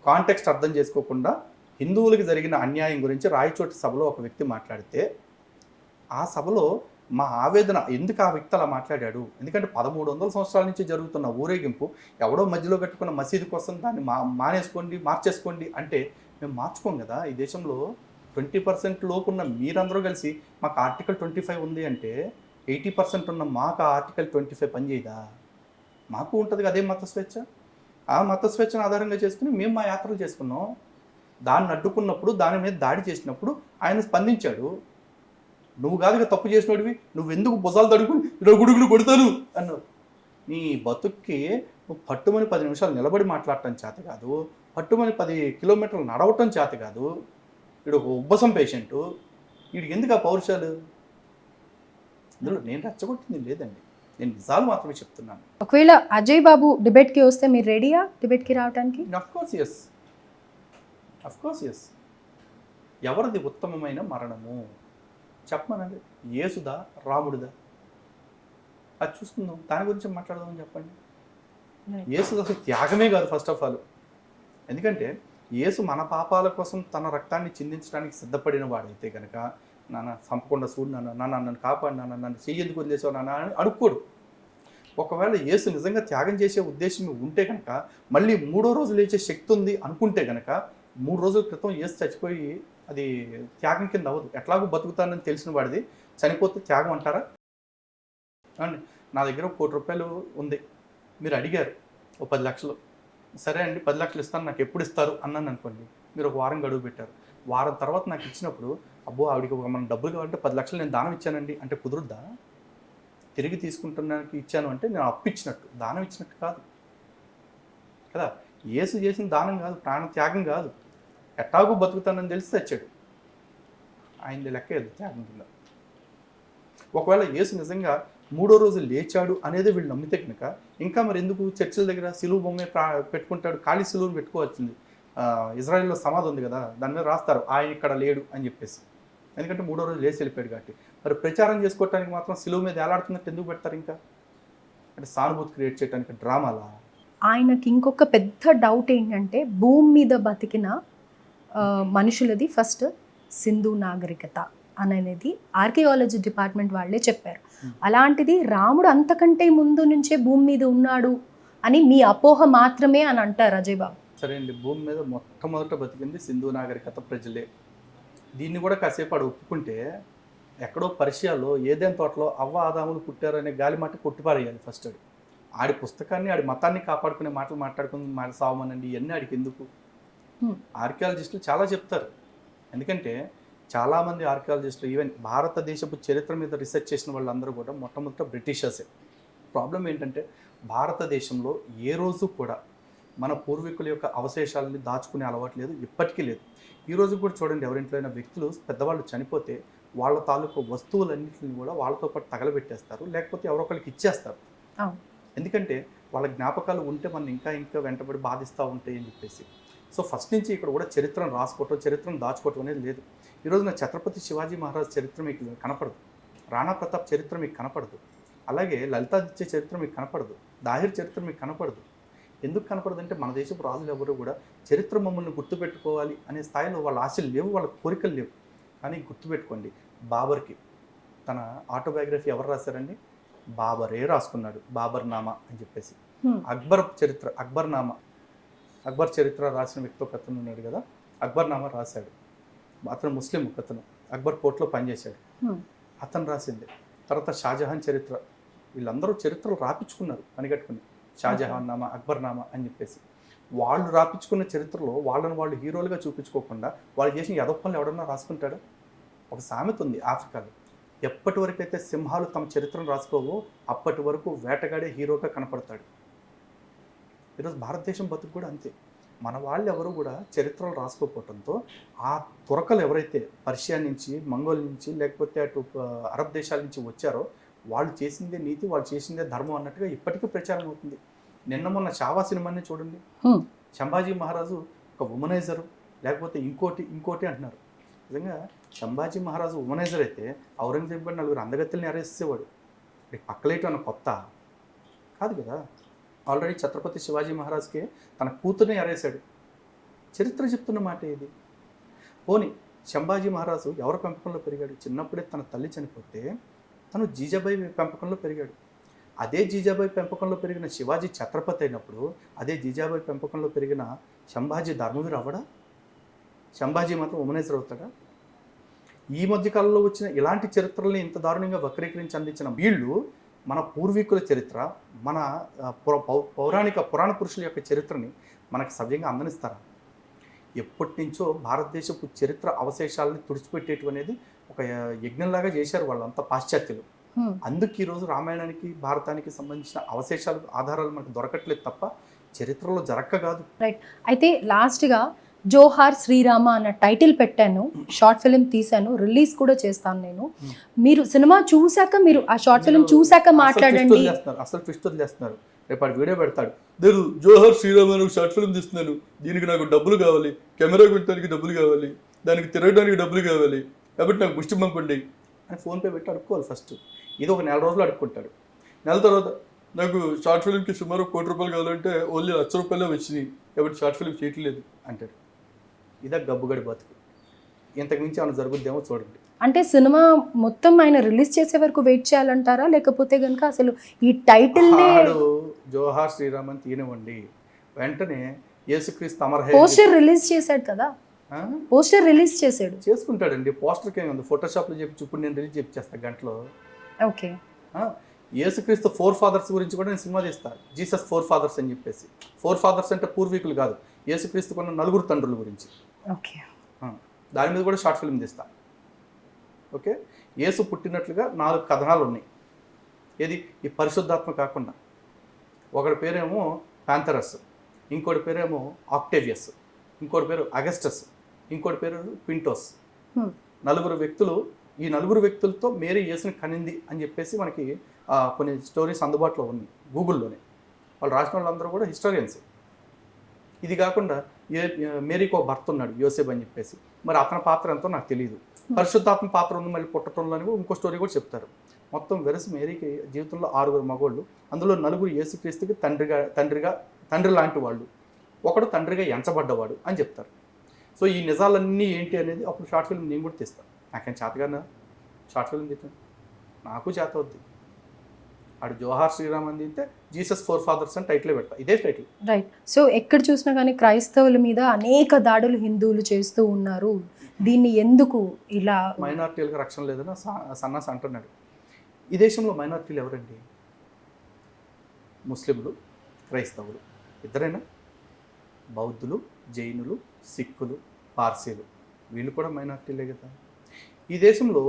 కాంటెక్స్ట్ అర్థం చేసుకోకుండా హిందువులకి జరిగిన అన్యాయం గురించి రాయచోటి సభలో ఒక వ్యక్తి మాట్లాడితే ఆ సభలో మా ఆవేదన ఎందుకు ఆ వ్యక్తి అలా మాట్లాడాడు, ఎందుకంటే 1300 సంవత్సరాల నుంచి జరుగుతున్న ఊరేగింపు ఎవడో మధ్యలో కట్టుకున్న మసీదు కోసం దాన్ని మార్చేసుకోండి అంటే మేము మార్చుకోం కదా. ఈ దేశంలో 20% లోపు ఉన్న మీరందరూ కలిసి మాకు ఆర్టికల్ 25 ఉంది అంటే 80% ఉన్న మాకు ఆ ఆర్టికల్ 25 పనిచేయదా? మాకు ఉంటుంది అదే మత స్వేచ్ఛ. ఆ మత స్వేచ్ఛను ఆధారంగా చేసుకుని మేము మా యాత్రలు చేసుకున్నాం. దాన్ని అడ్డుకున్నప్పుడు, దాని మీద దాడి చేసినప్పుడు ఆయన స్పందించాడు. నువ్వు కాదుగా తప్పు చేసినోడివి, నువ్వెందుకు భుజాలు తడుకుని ఇలా గుడుగులు కొడతాను అన్నావు. నీ బతుక్కి నువ్వు పట్టుమని 10 నిమిషాలు నిలబడి మాట్లాడటం చేత కాదు, పట్టుమని 10 కిలోమీటర్లు నడవటం చేత కాదు. వీడు ఒక ఉబ్బసం పేషెంటు, వీడికి ఎందుకు ఆ పౌరుషాలు? ఇందులో నేను రెచ్చగొట్టింది లేదండి, నేను నిజాలు మాత్రమే చెప్తున్నాను. ఒకవేళ అజయ్ బాబు డిబేట్కి వస్తే మీరు రెడీయా డిబేట్కి రావడానికి? Of course yes. ఎవరిది ఉత్తమమైన మరణము చెప్పమనండి. యేసుదా, రాముడిదా? అది చూసుకుందాం, దాని గురించి మాట్లాడదామని చెప్పండి. యేసు అసలు త్యాగమే కాదు ఫస్ట్ ఆఫ్ ఆల్. ఎందుకంటే యేసు మన పాపాల కోసం తన రక్తాన్ని చిందించడానికి సిద్ధపడిన వాడైతే కనుక, నాన్న చంపకుండా చూడు నాన్న, నన్ను కాపాడు నాన్న, నన్ను చెయ్యేందుకు వదిలేసావు నాన్న అని అడుక్కోడు. ఒకవేళ యేసు నిజంగా త్యాగం చేసే ఉద్దేశం ఉంటే కనుక, మళ్ళీ 3వ రోజు లేచే శక్తి ఉంది అనుకుంటే కనుక, 3 రోజుల క్రితం యేసు చచ్చిపోయి అది త్యాగం కింద అవ్వదు. ఎట్లాగో బతుకుతానని తెలిసిన వాడిది చనిపోతే త్యాగం అంటారా అండి? నా దగ్గర 1 కోటి రూపాయలు ఉంది, మీరు అడిగారు ఓ 10 లక్షలు, సరే అండి 10 లక్షలు ఇస్తాను, నాకు ఎప్పుడు ఇస్తారు అన్నాను అనుకోండి. మీరు ఒక వారం గడువు పెట్టారు. వారం తర్వాత నాకు ఇచ్చినప్పుడు, అబ్బో ఆవిడకి మన డబ్బులు కావాలంటే 10 లక్షలు నేను దానం ఇచ్చానండి అంటే కుదురుద్దా? తిరిగి తీసుకుంటున్నానికి ఇచ్చాను అంటే నేను అప్పు ఇచ్చినట్టు, దానం ఇచ్చినట్టు కాదు కదా. యేసు చేసిన దానం కాదు, ప్రాణ త్యాగం కాదు. ఎట్టాగూ బతుకుతానని తెలిసి తెచ్చాడు. ఆయనది లెక్క ఏది త్యాగం కింద. ఒకవేళ యేసు నిజంగా 3వ రోజు లేచాడు అనేది వీళ్ళు నమ్మితే కనుక, ఇంకా మరి ఎందుకు చర్చిల దగ్గర సిలువు బొమ్మే పెట్టుకుంటాడు? ఖాళీ సిలువును పెట్టుకోవాల్సింది. ఇజ్రాయెల్లో సమాధి ఉంది కదా, దాని మీద రాస్తారు ఆయన ఇక్కడ లేడు అని చెప్పేసి. ఎందుకంటే 3వ రోజు లేచి వెళ్ళిపోయాడు కాబట్టి. మరి ప్రచారం చేసుకోవటానికి మాత్రం సిలువు మీద ఎలాడుతున్నట్టు ఎందుకు పెడతారు? ఇంకా అంటే సానుభూతి క్రియేట్ చేయడానికి డ్రామాలా? ఆయనకి ఇంకొక పెద్ద డౌట్ ఏంటంటే, భూమి మీద బతికిన మనుషులది ఫస్ట్ సింధు నాగరికత అనేది ఆర్కియాలజీ డిపార్ట్మెంట్ వాళ్ళే చెప్పారు. అలాంటిది రాముడు అంతకంటే ముందు నుంచే భూమి మీద ఉన్నాడు అని మీ అపోహ మాత్రమే అని అంటారు అజయ్ బాబు. సరే అండి, భూమి మీద మొట్టమొదట బతికింది సింధు నాగరికత ప్రజలే. దీన్ని కూడా కాసేపు ఆడు ఒప్పుకుంటే, ఎక్కడో పర్షియాలో ఏదైనా తోటలో అవ్వ ఆదాములు పుట్టారనే గాలి మాట కొట్టిపారేయాలి ఫస్ట్. ఆడి పుస్తకాన్ని, ఆడి మతాన్ని కాపాడుకునే మాటలు మాట్లాడుకుని మాట సావమనండి, ఇవన్నీ ఆడికి ఎందుకు? ఆర్కియాలజిస్టులు చాలా చెప్తారు. ఎందుకంటే చాలామంది ఆర్కియాలజిస్టులు, ఈవెన్ భారతదేశపు చరిత్ర మీద రీసెర్చ్ చేసిన వాళ్ళందరూ కూడా మొట్టమొదట బ్రిటిషర్సే. ప్రాబ్లం ఏంటంటే భారతదేశంలో ఏ రోజు కూడా మన పూర్వీకుల యొక్క అవశేషాలని దాచుకునే అలవాటు లేదు, ఇప్పటికీ లేదు. ఈ రోజు కూడా చూడండి, ఎవరింట్లో అయినా వ్యక్తులు పెద్దవాళ్ళు చనిపోతే వాళ్ళ తాలూకు వస్తువులన్నింటిని కూడా వాళ్ళతో పాటు తగలబెట్టేస్తారు, లేకపోతే ఎవరొకరికి ఇచ్చేస్తారు. ఎందుకంటే వాళ్ళ జ్ఞాపకాలు ఉంటే మనం ఇంకా ఇంకా వెంటబడి బాధిస్తూ ఉంటాయి అని చెప్పేసి. సో ఫస్ట్ నుంచి ఇక్కడ కూడా చరిత్రను రాసుకోవటం, చరిత్రను దాచుకోవటం అనేది లేదు. ఈరోజు నా ఛత్రపతి శివాజీ మహారాజ్ చరిత్ర మీకు కనపడదు, రాణా ప్రతాప్ చరిత్ర మీకు కనపడదు, అలాగే లలితాదిత్య చరిత్ర మీకు కనపడదు, దాహిర్ చరిత్ర మీకు కనపడదు. ఎందుకు కనపడదు అంటే, మన దేశపు రాజులు ఎవరు కూడా చరిత్ర మమ్మల్ని గుర్తుపెట్టుకోవాలి అనే స్థాయిలో వాళ్ళ ఆశలు లేవు, వాళ్ళ కోరికలు లేవు. కానీ గుర్తుపెట్టుకోండి, బాబర్కి తన ఆటోబయోగ్రఫీ ఎవరు రాశారండి? బాబరే రాసుకున్నాడు, బాబర్ నామా అని చెప్పేసి. అక్బర్ చరిత్ర, అక్బర్ చరిత్ర రాసిన వ్యక్తి ఒక అతను ఉన్నాడు కదా, అక్బర్ నామా రాశాడు. అతను ముస్లిం, అతను అక్బర్ కోర్టులో పనిచేశాడు, అతను రాసింది. తర్వాత షాజహాన్ చరిత్ర, వీళ్ళందరూ చరిత్రలు రాపించుకున్నారు పనిగట్టుకుని, షాజహాన్ నామా, అక్బర్ నామా అని చెప్పేసి. వాళ్ళు రాపించుకున్న చరిత్రలో వాళ్ళని వాళ్ళు హీరోలుగా చూపించుకోకుండా వాళ్ళు చేసిన యదప్పలు ఎవడన్నా రాసుకుంటాడు? ఒక సామెత ఉంది ఆఫ్రికాలో, ఎప్పటి వరకు అయితే సింహాలు తమ చరిత్రను రాసుకోవో అప్పటి వరకు వేటగాడే హీరోగా కనపడతాడు. ఈరోజు భారతదేశం బతుకు కూడా అంతే. మన వాళ్ళు ఎవరు కూడా చరిత్రలు రాసుకోకపోవడంతో ఆ తురకలు ఎవరైతే పర్షియా నుంచి, మంగోల్ నుంచి, లేకపోతే అటు అరబ్ దేశాల నుంచి వచ్చారో వాళ్ళు చేసిందే నీతి, వాళ్ళు చేసిందే ధర్మం అన్నట్టుగా ఇప్పటికీ ప్రచారం అవుతుంది. నిన్న మొన్న చావా సినిమాని చూడండి, సంభాజీ మహారాజు ఒక ఉమనైజరు, లేకపోతే ఇంకోటి అంటున్నారు. నిజంగా సంభాజీ మహారాజు ఉమనైజర్ అయితే ఔరంగజేబు గారు 4 అందగత్తెల్ని అరేసేవాడు. పక్కలేటు అన్న కొత్త కాదు కదా. ఆల్రెడీ ఛత్రపతి శివాజీ మహారాజ్కి తన కూతుర్ని అరేసాడు. చరిత్ర చెప్తున్న మాట ఇది. పోనీ సంభాజీ మహారాజు ఎవరి పెంపకంలో పెరిగాడు? చిన్నప్పుడే తన తల్లి చనిపోతే తను జీజాబాయి పెంపకంలో పెరిగాడు. అదే జీజాబాయి పెంపకంలో పెరిగిన శివాజీ ఛత్రపతి అయినప్పుడు అదే జీజాబాయి పెంపకంలో పెరిగిన సంభాజీ ధర్మవీరు అవ్వడా? సంభాజీ మాత్రం ఉమనేశ్వర్ అవుతాడా? ఈ మధ్యకాలంలో వచ్చిన ఇలాంటి చరిత్రల్ని ఇంత దారుణంగా వక్రీకరించి అందించిన వీళ్ళు మన పూర్వీకుల చరిత్ర, మన పౌరాణిక పురాణ పురుషుల యొక్క చరిత్రని మనకు సవ్యంగా అందనిస్తారా? ఎప్పటి నుంచో భారతదేశపు చరిత్ర అవశేషాలని తుడిచిపెట్టేటువంటి ఒక యజ్ఞంలాగా చేశారు వాళ్ళంతా పాశ్చాత్యులు. అందుకు ఈరోజు రామాయణానికి భారతానికి సంబంధించిన అవశేషాలు ఆధారాలు మనకు దొరకట్లేదు తప్ప చరిత్రలో జరక్క కాదు. రైట్. అయితే లాస్ట్గా జోహార్ శ్రీరామ అన్న టైటిల్ పెట్టాను, షార్ట్ ఫిలిం తీశాను, రిలీజ్ కూడా చేస్తాను నేను. మీరు సినిమా చూశాక, మీరు ఆ షార్ట్ ఫిలిం చూశాక మాట్లాడండి. అసలు ట్విస్ట్ వదిలేస్తున్నారు. రేపు వాడు వీడియో పెడతాడు, నేను జోహార్ శ్రీరామ అని షార్ట్ ఫిలిం తీస్తున్నాను, దీనికి నాకు డబ్బులు కావాలి, కెమెరా కొట్టడానికి డబ్బులు కావాలి, దానికి తిరగడానికి డబ్బులు కావాలి, కాబట్టి నాకు ముష్టి పంపండి అని ఫోన్పే పెట్టి అడుక్కోవాలి ఫస్ట్. ఇది ఒక 4 రోజులు అడుక్కుంటాడు. నెల తర్వాత నాకు షార్ట్ ఫిలింకి సుమారు 1 కోటి రూపాయలు కావాలంటే ఓన్లీ 1,00,000 రూపాయలే వచ్చినాయి, కాబట్టి షార్ట్ ఫిలిం చేయట్లేదు అంటాడు. ఇదే గబ్బుగడి బతుకు. ఇంతకు మించి ఏమైనా జరుగుద్దేమో చూడండి. అంటే సినిమా మొత్తం ఆయన రిలీజ్ చేసే వరకు వెయిట్ చేయాలంటారా, లేకపోతే కనుక అసలు ఈ టైటిల్ జోహార్ శ్రీరామ్ అని తీయనివ్వండి, వెంటనే యేసుక్రీస్తు అమర్ పోస్టర్ రిలీజ్ చేశాడు కదా, పోస్టర్ రిలీజ్ చేశాడు, చేసుకుంటాడండి. పోస్టర్కి ఏముంది, ఫోటోషాప్లో చెప్పి ఇప్పుడు నేను రిలీజ్ చేస్తాను గంటలో. ఓకే. యేసుక్రీస్తు 4 ఫాదర్స్ గురించి కూడా నేను సినిమా తీస్తాను, జీసస్ 4 ఫాదర్స్ అని చెప్పేసి. 4 ఫాదర్స్ అంటే పూర్వీకులు కాదు, యేసుక్రీస్తుకున్న 4 తండ్రుల గురించి. ఓకే. దాని మీద కూడా షార్ట్ ఫిల్మ్ తీస్తా. ఓకే. యేసు పుట్టినట్లుగా 4 కథనాలు ఉన్నాయి. ఏది ఈ పరిశుద్ధాత్మ కాకుండా. ఒకటి పేరేమో ప్యాంథరస్, ఇంకోటి పేరేమో ఆక్టేవియస్, ఇంకోటి పేరు అగస్టస్, ఇంకోటి పేరు క్వింటోస్. 4 వ్యక్తులు. ఈ 4 వ్యక్తులతో మేరీ యేసుని కనింది అని చెప్పేసి మనకి కొన్ని స్టోరీస్ అందుబాటులో ఉన్నాయి గూగుల్లోనే. వాళ్ళు రాసిన వాళ్ళందరూ కూడా హిస్టోరియన్స్. ఇది కాకుండా మేరీకి ఒక భర్త ఉన్నాడు యోసేపు అని చెప్పేసి, మరి అతని పాత్ర ఎంతో నాకు తెలియదు. పరిశుద్ధాత్మ పాత్ర ఉంది మళ్ళీ పుట్టడంలోని ఇంకో స్టోరీ కూడా చెప్తారు. మొత్తం వెరసి మేరీకి జీవితంలో 6 మగవాళ్ళు, అందులో 4 యేసుక్రీస్తుకి తండ్రి లాంటి వాళ్ళు, ఒకడు తండ్రిగా ఎంచబడ్డవాడు అని చెప్తారు. సో ఈ నిజాలన్నీ ఏంటి అనేది అప్పుడు షార్ట్ ఫిల్మ్ నేను కూడా తీస్తాను. నాకేం చేతగానే షార్ట్ ఫిల్మ్ తీస్తాను, నాకు చేత అవుద్ది. ఆడు జోహార్ శ్రీరామ్ అని తింటే జీసస్ 4 ఫాదర్స్ అని టైటిల్ పెడతా, ఇదే టైటిల్. రైట్. సో ఎక్కడ చూసినా కానీ క్రైస్తవుల మీద అనేక దాడులు హిందువులు చేస్తూ ఉన్నారు. దీన్ని ఎందుకు ఇలా మైనారిటీలకు రక్షణ లేదని సన్నాస్ అంటున్నాడు. ఈ దేశంలో మైనారిటీలు ఎవరండి? ముస్లింలు, క్రైస్తవులు ఇద్దరైనా? బౌద్ధులు, జైనులు, సిక్కులు, పార్సీలు వీళ్ళు కూడా మైనారిటీలే కదా. ఈ దేశంలో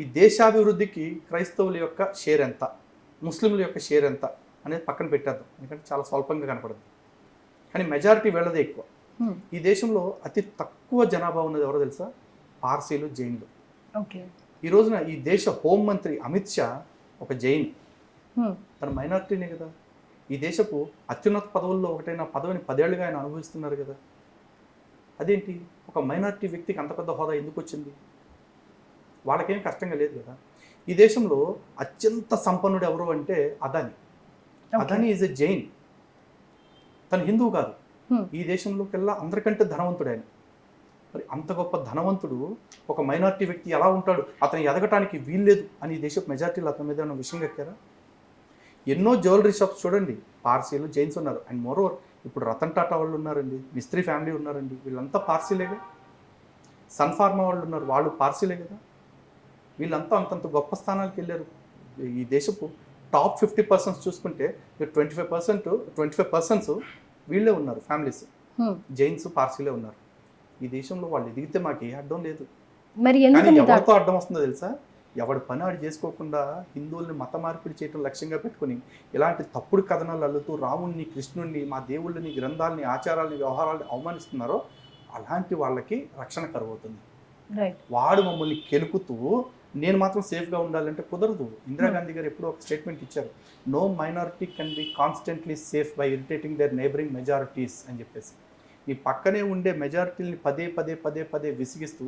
ఈ దేశాభివృద్ధికి క్రైస్తవుల యొక్క షేర్ ఎంత, ముస్లింల యొక్క షేర్ ఎంత అనేది పక్కన పెట్టేద్దాం, ఎందుకంటే చాలా స్వల్పంగా కనపడదు. కానీ మెజారిటీ వీళ్ళదే ఎక్కువ. ఈ దేశంలో అతి తక్కువ జనాభా ఉన్నది ఎవరో తెలుసా? పార్సీలు, జైన్లు. ఓకే. ఈ రోజున ఈ దేశ హోంమంత్రి అమిత్ షా ఒక జైన్, తన మైనారిటీనే కదా. ఈ దేశపు అత్యున్నత పదవుల్లో ఒకటైన పదవిని 10 ఏళ్ళుగా ఆయన అనుభవిస్తున్నారు కదా. అదేంటి, ఒక మైనారిటీ వ్యక్తికి అంత పెద్ద హోదా ఎందుకు వచ్చింది? వాళ్ళకేం కష్టంగా లేదు కదా. ఈ దేశంలో అత్యంత సంపన్నుడు ఎవరు అంటే అదాని. అదాని ఈజ్ ఎ జైన్, తను హిందువు కాదు. ఈ దేశంలోకెల్లా అందరికంటే ధనవంతుడు ఆయన. మరి అంత గొప్ప ధనవంతుడు ఒక మైనారిటీ వ్యక్తి ఎలా ఉంటాడు, అతను ఎదగటానికి వీల్లేదు అని ఈ దేశపు మెజారిటీలు అతని మీద ఉన్న విషయం కక్కారా? ఎన్నో జ్యువెలరీ షాప్స్ చూడండి, పార్సీలు, జైన్స్ ఉన్నారు. అండ్ మోరోవర్ ఇప్పుడు రతన్ టాటా వాళ్ళు ఉన్నారండి, మిస్త్రీ ఫ్యామిలీ ఉన్నారండి, వీళ్ళంతా పార్సీలేగా. సన్ ఫార్మా వాళ్ళు ఉన్నారు, వాళ్ళు పార్సీలే కదా. వీళ్ళంతా అంతంత గొప్ప స్థానాలకు వెళ్ళారు. ఈ దేశపు టాప్ 50% చూసుకుంటే 25% వీళ్ళే ఉన్నారు, ఫ్యామిలీస్, జైన్స్, పార్సీలే ఉన్నారు. ఈ దేశంలో వాళ్ళు ఎదిగితే మాకు ఏ అడ్డం లేదు. మరి ఎవరితో అడ్డం వస్తుందో తెలుసా? ఎవడి పని ఆడు చేసుకోకుండా హిందువుల్ని మత మార్పిడి చేయడం లక్ష్యంగా పెట్టుకుని ఇలాంటి తప్పుడు కథనాలు అల్లుతూ రాముణ్ణి, కృష్ణుణ్ణి, మా దేవుళ్ళని, గ్రంథాలని, ఆచారాలని, వ్యవహారాలని అవమానిస్తున్నారో అలాంటి వాళ్ళకి రక్షణ కరువవుతుంది. వాడు మమ్మల్ని కెలుకుతూ నేను మాత్రం సేఫ్గా ఉండాలంటే కుదరదు. ఇందిరాగాంధీ గారు ఎప్పుడో ఒక స్టేట్మెంట్ ఇచ్చారు, no minority can be constantly safe by irritating their neighbouring majorities అని చెప్పేసి. ఈ పక్కనే ఉండే మెజారిటీని పదే విసిగిస్తూ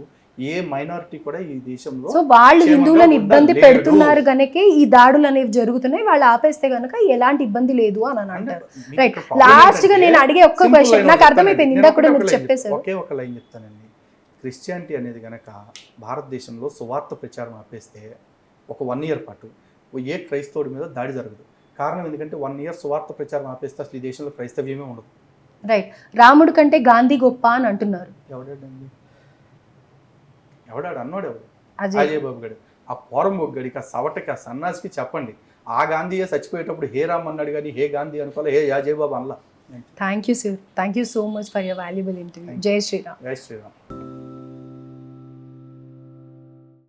ఏ మైనారిటీ కూడా ఈ దేశంలో, సో వాళ్ళు హిందువులను ఇబ్బంది పెడుతున్నారు గనకే ఈ దాడులు అనేవి జరుగుతున్నాయి, వాళ్ళు ఆపేస్తే గనక ఎలాంటి ఇబ్బంది లేదు అని అంటారు. రైట్. లాస్ట్ గా నేను అడిగే ఒక్క క్వశ్చన్ నాకు అర్థమైపోయింది, ఇందాక కూడా మీరు చెప్పేశారు. ఒకే ఒక లైన్ చెప్తానండి. క్రిస్టియానిటీ అనేది కనుక భారతదేశంలో సువార్త ప్రచారం ఆపేస్తే ఒక 1 year పాటు ఏ క్రైస్తవుడి మీద దాడి జరగదు. కారణం ఎందుకంటే 1 year సువార్త ప్రచారం ఆపేస్తే అసలు ఈ దేశంలో క్రైస్తవ్యమే ఉండదు. రైట్. రాముడు కంటే గాంధీ గొప్ప అని అంటున్నారు. ఎవడాడండి? ఎవడాడు అన్నాడు? ఎవడు? అజయ్ బాబు గడు. ఆ పోరం గడికి, ఆ సవటకి, ఆ సన్నాసికి చెప్పండి, ఆ గాంధీయే చచ్చిపోయేటప్పుడు హే రామ్ అన్నాడు కానీ హే గాంధీ అనుకోవాలి, హే యాజయ్ బాబు అనలా. Thank you sir, thank you so much for your valuable interview. జై శ్రీరామ్. జై శ్రీరామ్.